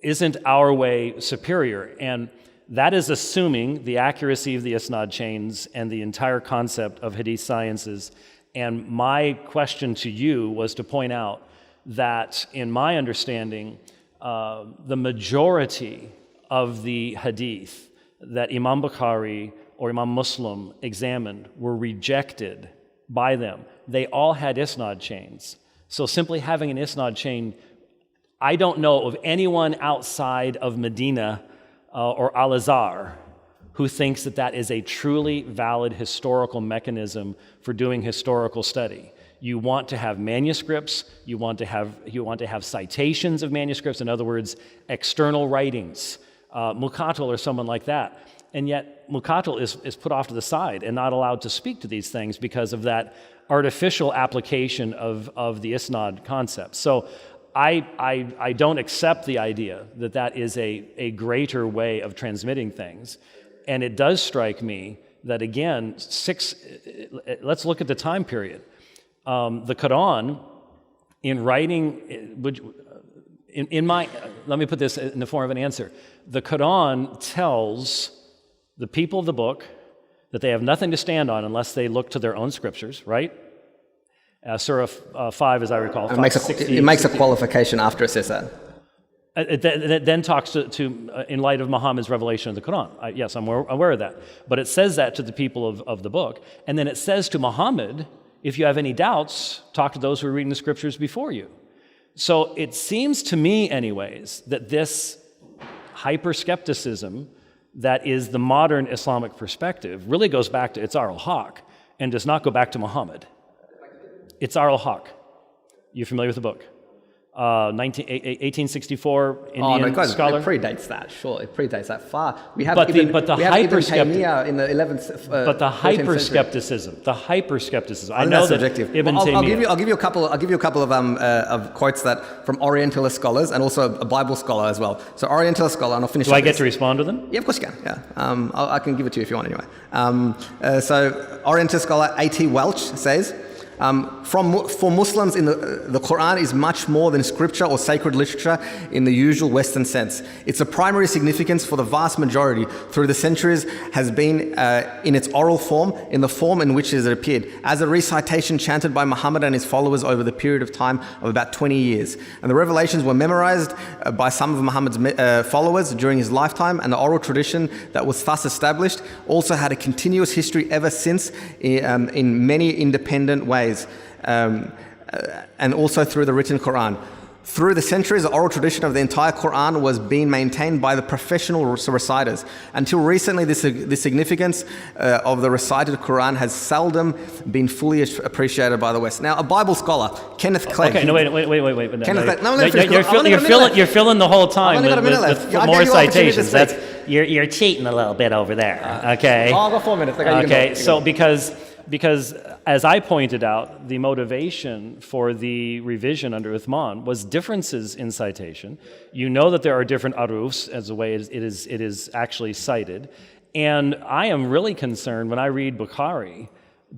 isn't our way superior? And that is assuming the accuracy of the isnad chains and the entire concept of hadith sciences. And my question to you was to point out that, in my understanding, the majority of the hadith that Imam Bukhari or Imam Muslim examined were rejected by them. They all had isnad chains. So simply having an isnad chain, I don't know of anyone outside of Medina or Al-Azhar who thinks that is a truly valid historical mechanism for doing historical study. You want to have manuscripts. You want to have citations of manuscripts. In other words, external writings, muqatil or someone like that. And yet muqatil is put off to the side and not allowed to speak to these things because of that artificial application of the isnad concept. So I don't accept the idea that that is a greater way of transmitting things. And it does strike me that, again, let's look at the time period. The Quran, in writing, let me put this in the form of an answer. The Quran tells the people of the book that they have nothing to stand on unless they look to their own scriptures, right? Surah 5, as I recall. It makes a qualification after it says that. It then talks to in light of Muhammad's revelation of the Quran. Yes, I'm aware of that. But it says that to the people of the book. And then it says to Muhammad, if you have any doubts, talk to those who are reading the scriptures before you. So it seems to me, anyways, that this hyper-skepticism that is the modern Islamic perspective really goes back to Itzar al-Haq and does not go back to Muhammad. Itzar al-Haq. You're familiar with the book? 1864 Indian scholar. It predates that. Sure, it predates that far. We have but Ibn Taymiyyah in the 11th. But the hyper-skepticism. I know that subjective. Ibn Taymiyyah. I'll give you a couple of quotes that from Orientalist scholars and also a Bible scholar as well. So Orientalist scholar, and I'll finish. Do I get to respond to them? Yeah, of course you can. Yeah, I can give it to you if you want anyway. So Orientalist scholar A.T. Welch says, for Muslims, in the Quran is much more than scripture or sacred literature in the usual Western sense. Its primary significance for the vast majority through the centuries has been in its oral form, in the form in which it appeared, as a recitation chanted by Muhammad and his followers over the period of time of about 20 years. And the revelations were memorized by some of Muhammad's followers during his lifetime, and the oral tradition that was thus established also had a continuous history ever since in many independent ways. And also through the written Quran. Through the centuries, the oral tradition of the entire Quran was being maintained by the professional reciters. Until recently, the significance of the recited Quran has seldom been fully appreciated by the West. Now, a Bible scholar, Kenneth Clegg. Okay, no, wait. Kenneth, you're filling the whole time with more citations. You're cheating a little bit over there. Okay. I'll go 4 minutes. Okay, so because as I pointed out, the motivation for the revision under Uthman was differences in citation. You know that there are different arufs as the way it is actually cited. And I am really concerned when I read Bukhari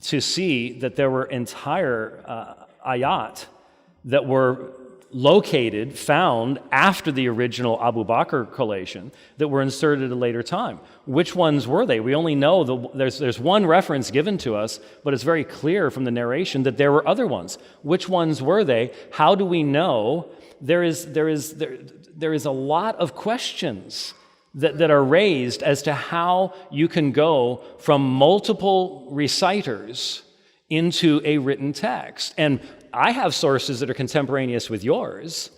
to see that there were entire ayat that were found after the original Abu Bakr collation that were inserted at a later time. Which ones were they? We only know there's one reference given to us, but it's very clear from the narration that there were other ones. Which ones were they? How do we know? There is a lot of questions that are raised as to how you can go from multiple reciters into a written text. And I have sources that are contemporaneous with yours,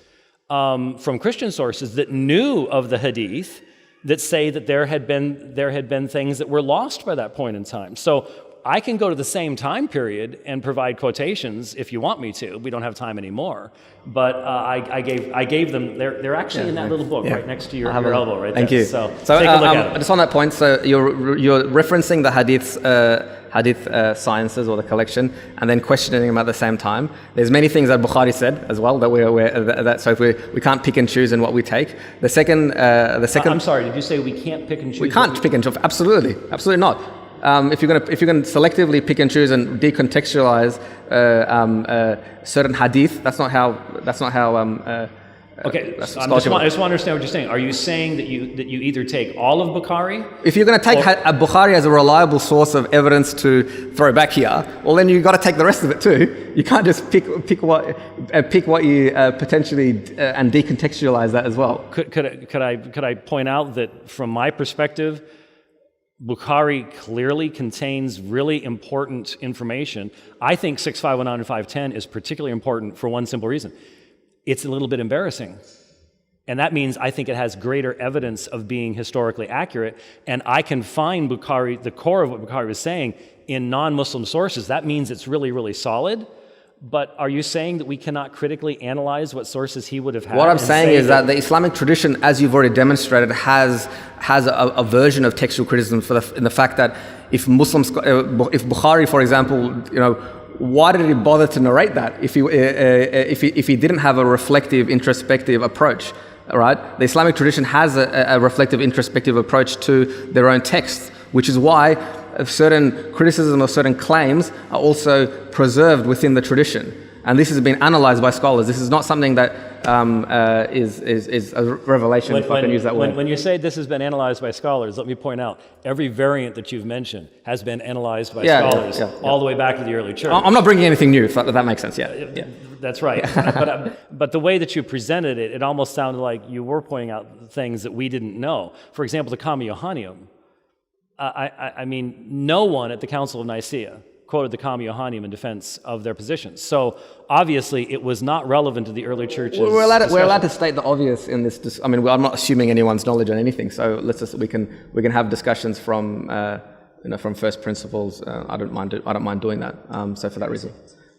from Christian sources that knew of the hadith that say that there had been things that were lost by that point in time. So I can go to the same time period and provide quotations if you want me to. We don't have time anymore, but I gave them. They're actually in that little book right next to your elbow, right there. Thank you. So take a look at it. Just on that point, so you're referencing the hadith sciences or the collection, and then questioning them at the same time. There's many things that Bukhari said as well that we're aware that. So if we can't pick and choose in what we take. The second. I'm sorry. Did you say we can't pick and choose? We can't pick and choose. Absolutely not. If you're going to selectively pick and choose and decontextualize certain hadith, that's not how. Okay, I just want to understand what you're saying. Are you saying that you either take all of Bukhari? If you're going to take Bukhari as a reliable source of evidence to throw back here, well, then you've got to take the rest of it too. You can't just pick what you potentially and decontextualize that as well. Could I point out that from my perspective, Bukhari clearly contains really important information. I think 6519 and 510 is particularly important for one simple reason. It's a little bit embarrassing. And that means I think it has greater evidence of being historically accurate, and I can find Bukhari, the core of what Bukhari was saying, in non-Muslim sources. That means it's really, really solid, But are you saying that we cannot critically analyze what sources he would have had? What I'm saying is that the Islamic tradition, as you've already demonstrated, has a version of textual criticism in the fact that if Muslims, if Bukhari, for example, why did he bother to narrate that if he didn't have a reflective, introspective approach? Right? The Islamic tradition has a reflective, introspective approach to their own text, which is why certain criticism of certain claims are also preserved within the tradition. And this has been analyzed by scholars. This is not something that is a revelation, if I can use that word. When you say this has been analyzed by scholars, let me point out, every variant that you've mentioned has been analyzed by scholars all the way back to the early church. I'm not bringing anything new, if that makes sense, That's right. But the way that you presented it, it almost sounded like you were pointing out things that we didn't know. For example, the Kama Yohannium. I mean, no one at the Council of Nicaea quoted the Kama Yohannium in defense of their positions. So obviously, it was not relevant to the early church's we're allowed to state the obvious in this. I'm not assuming anyone's knowledge on anything. So we can have discussions from from first principles. I don't mind doing that. So for that reason,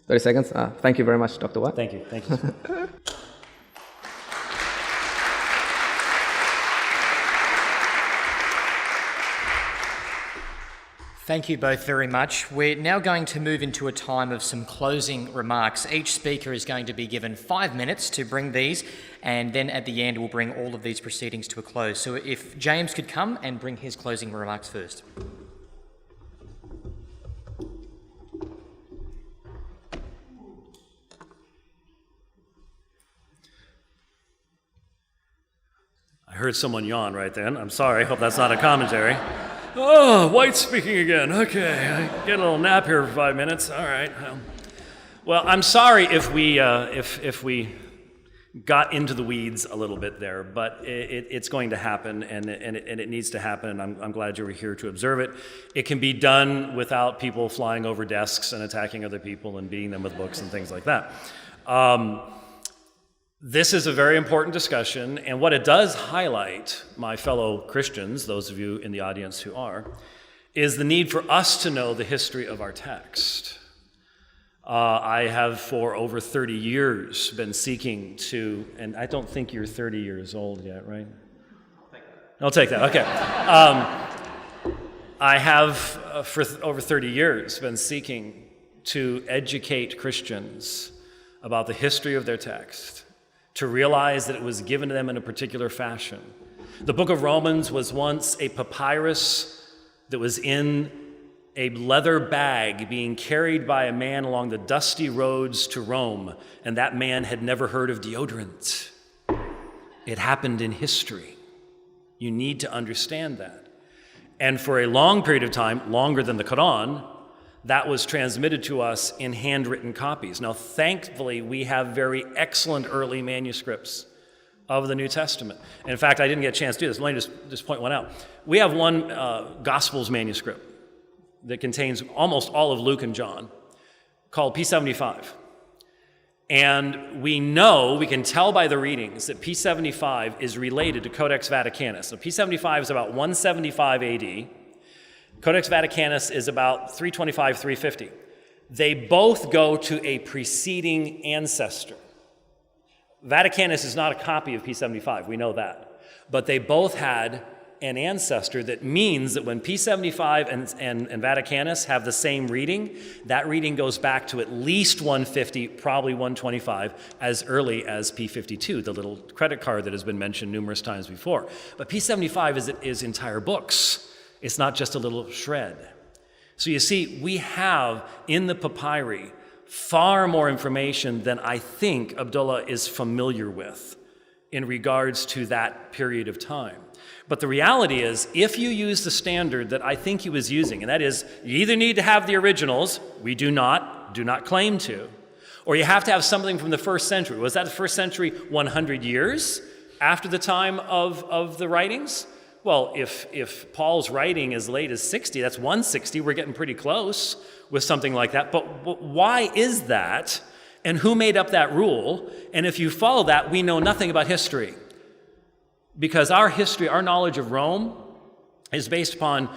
30 seconds. Thank you very much, Dr. White. Thank you. Thank you. Thank you both very much. We're now going to move into a time of some closing remarks. Each speaker is going to be given 5 minutes to bring these, and then at the end we'll bring all of these proceedings to a close. So if James could come and bring his closing remarks first. I heard someone yawn right then. I'm sorry. Hope that's not a commentary. Oh, White speaking again. Okay, I get a little nap here for 5 minutes. All right. Well, I'm sorry if we got into the weeds a little bit there, but it's going to happen, and it needs to happen. And I'm glad you were here to observe it. It can be done without people flying over desks and attacking other people and beating them with books and things like that. This is a very important discussion, and what it does highlight, my fellow Christians, those of you in the audience who are, is the need for us to know the history of our text. I have for over 30 years been seeking to, and I don't think you're 30 years old yet, right? I'll take that, okay. I have for over 30 years been seeking to educate Christians about the history of their text, to realize that it was given to them in a particular fashion. The book of Romans was once a papyrus that was in a leather bag being carried by a man along the dusty roads to Rome, and that man had never heard of deodorant. It happened in history. You need to understand that. And for a long period of time, longer than the Quran, that was transmitted to us in handwritten copies. Now, thankfully, we have very excellent early manuscripts of the New Testament. And in fact, I didn't get a chance to do this. Let me just point one out. We have one Gospels manuscript that contains almost all of Luke and John, called P75. And we can tell by the readings that P75 is related to Codex Vaticanus. So P75 is about 175 AD. Codex Vaticanus is about 325, 350. They both go to a preceding ancestor. Vaticanus is not a copy of P75, we know that. But they both had an ancestor. That means that when P75 and Vaticanus have the same reading, that reading goes back to at least 150, probably 125, as early as P52, the little credit card that has been mentioned numerous times before. But P75 is entire books. It's not just a little shred. So you see, we have in the papyri far more information than I think Abdullah is familiar with in regards to that period of time. But the reality is, if you use the standard that I think he was using, and that is, you either need to have the originals, we do not claim to, or you have to have something from the first century. Was that the first century 100 years after the time of the writings? Well, if Paul's writing as late as 60, that's 160, we're getting pretty close with something like that. But why is that? And who made up that rule? And if you follow that, we know nothing about history. Because our history, our knowledge of Rome is based upon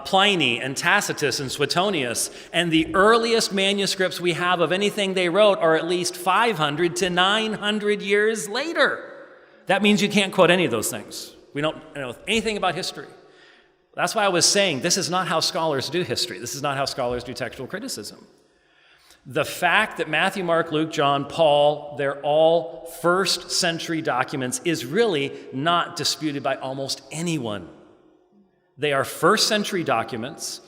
Pliny and Tacitus and Suetonius, and the earliest manuscripts we have of anything they wrote are at least 500 to 900 years later. That means you can't quote any of those things. We don't know anything about history. That's why I was saying this is not how scholars do history. This is not how scholars do textual criticism. The fact that Matthew, Mark, Luke, John, Paul, they're all first century documents is really not disputed by almost anyone. They are first century documents,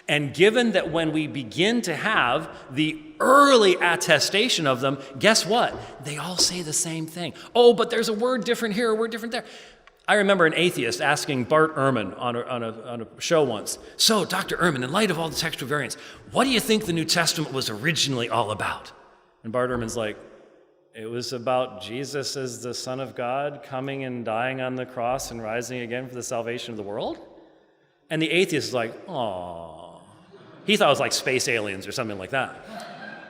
and given that when we begin to have the early attestation of them, guess what? They all say the same thing. Oh, but there's a word different here, a word different there. I remember an atheist asking Bart Ehrman on a show once, so, Dr. Ehrman, in light of all the textual variants, what do you think the New Testament was originally all about? And Bart Ehrman's like, it was about Jesus as the Son of God coming and dying on the cross and rising again for the salvation of the world? And the atheist is like, aww. He thought it was like space aliens or something like that.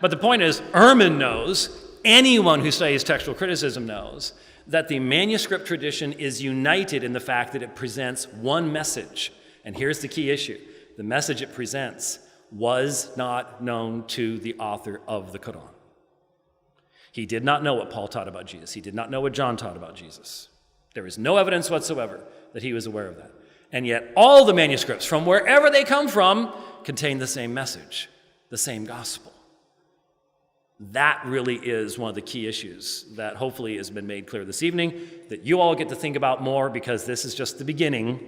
But the point is, Ehrman knows, anyone who studies textual criticism knows, that the manuscript tradition is united in the fact that it presents one message. And here's the key issue. The message it presents was not known to the author of the Quran. He did not know what Paul taught about Jesus. He did not know what John taught about Jesus. There is no evidence whatsoever that he was aware of that. And yet all the manuscripts, from wherever they come from, contain the same message, the same gospel. That really is one of the key issues that hopefully has been made clear this evening, that you all get to think about more, because this is just the beginning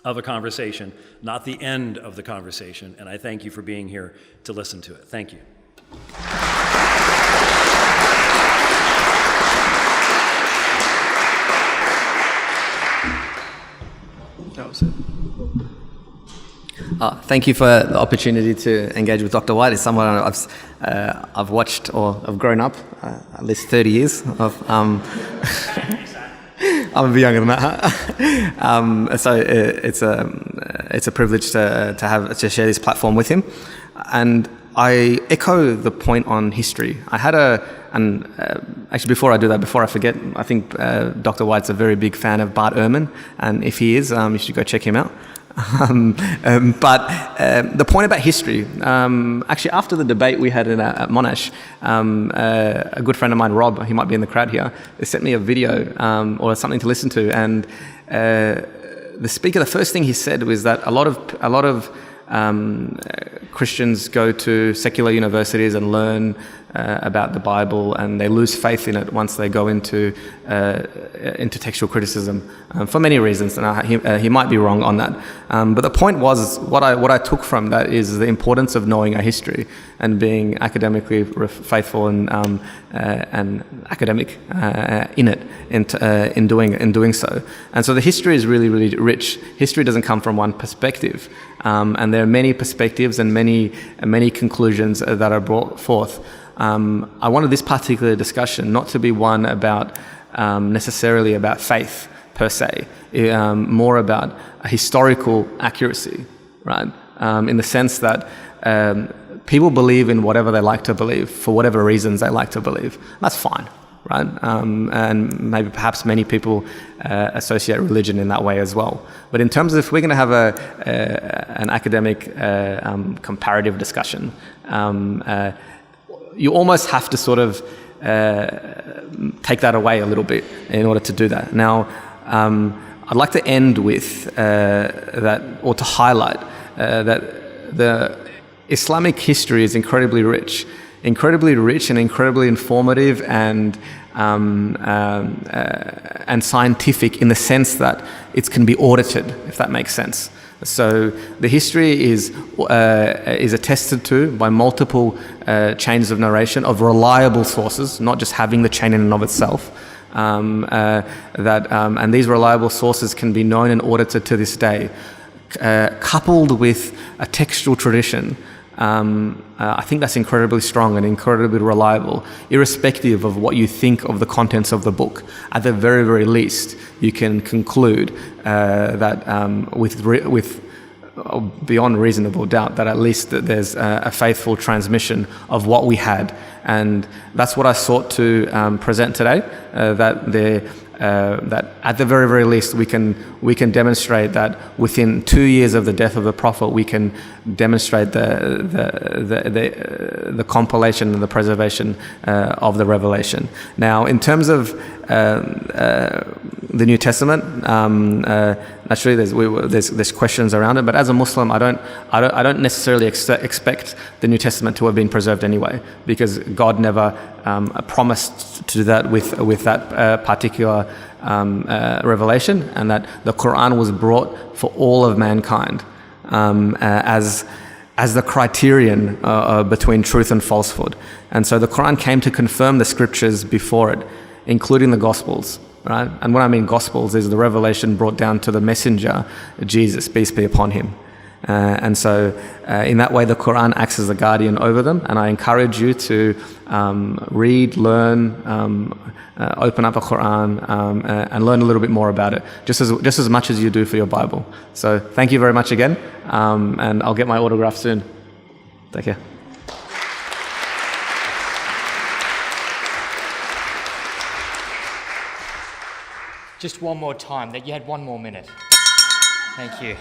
of a conversation, not the end of the conversation. And I thank you for being here to listen to it. Thank you. That was it. Thank you for the opportunity to engage with Dr. White. It's someone I've watched, or I've grown up at least 30 years of. I'm a bit younger than that. So it's a privilege to share this platform with him, and I echo the point on history. I had actually before I do that, before I forget, I think Dr. White's a very big fan of Bart Ehrman, and if he is, you should go check him out. But the point about history, actually after the debate we had at Monash, a good friend of mine, Rob, he might be in the crowd here, sent me a video or something to listen to, and the speaker, the first thing he said was that a lot of Christians go to secular universities and learn about the Bible, and they lose faith in it once they go into textual criticism for many reasons, and he might be wrong on that. But the point was, what I took from that is the importance of knowing our history and being academically faithful and academic in it, in doing so. And so the history is really, really rich. History doesn't come from one perspective, and there are many perspectives and many conclusions that are brought forth. I wanted this particular discussion not to be one about necessarily about faith per se, more about a historical accuracy, right? In the sense that people believe in whatever they like to believe for whatever reasons they like to believe. That's fine, right? And maybe perhaps many people associate religion in that way as well. But in terms of if we're going to have an academic comparative discussion, you almost have to sort of take that away a little bit in order to do that. Now, I'd like to end with that, or to highlight that the Islamic history is incredibly rich and incredibly informative and scientific in the sense that it can be audited, if that makes sense. So the history is attested to by multiple chains of narration of reliable sources, not just having the chain in and of itself. And these reliable sources can be known and audited to this day, coupled with a textual tradition. I think that's incredibly strong and incredibly reliable, irrespective of what you think of the contents of the book. At the very, very least, you can conclude that with beyond reasonable doubt that at least that there's a faithful transmission of what we had. And that's what I sought to present today, that that at the very, very least we can demonstrate that within 2 years of the death of the prophet, we can demonstrate the compilation and the preservation of the revelation. Now, in terms of the New Testament, naturally there's questions around it, but as a Muslim, I don't necessarily expect the New Testament to have been preserved anyway, because God never promised to do that with that particular revelation, and that the Quran was brought for all of mankind as the criterion between truth and falsehood. And so the Quran came to confirm the scriptures before it, including the Gospels. Right? And what I mean Gospels is the revelation brought down to the messenger, Jesus, peace be upon him. And so in that way, the Quran acts as a guardian over them. And I encourage you to read, learn, open up a Quran and learn a little bit more about it, just as much as you do for your Bible. So thank you very much again. And I'll get my autograph soon. Take care. Just one more time. That you had one more minute. Thank you.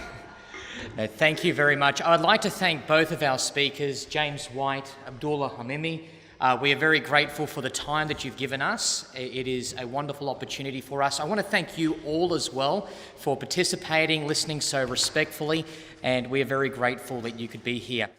Thank you very much. I'd like to thank both of our speakers, James White, Abdulah Hamimi. We are very grateful for the time that you've given us. It is a wonderful opportunity for us. I want to thank you all as well for participating, listening so respectfully, and we are very grateful that you could be here.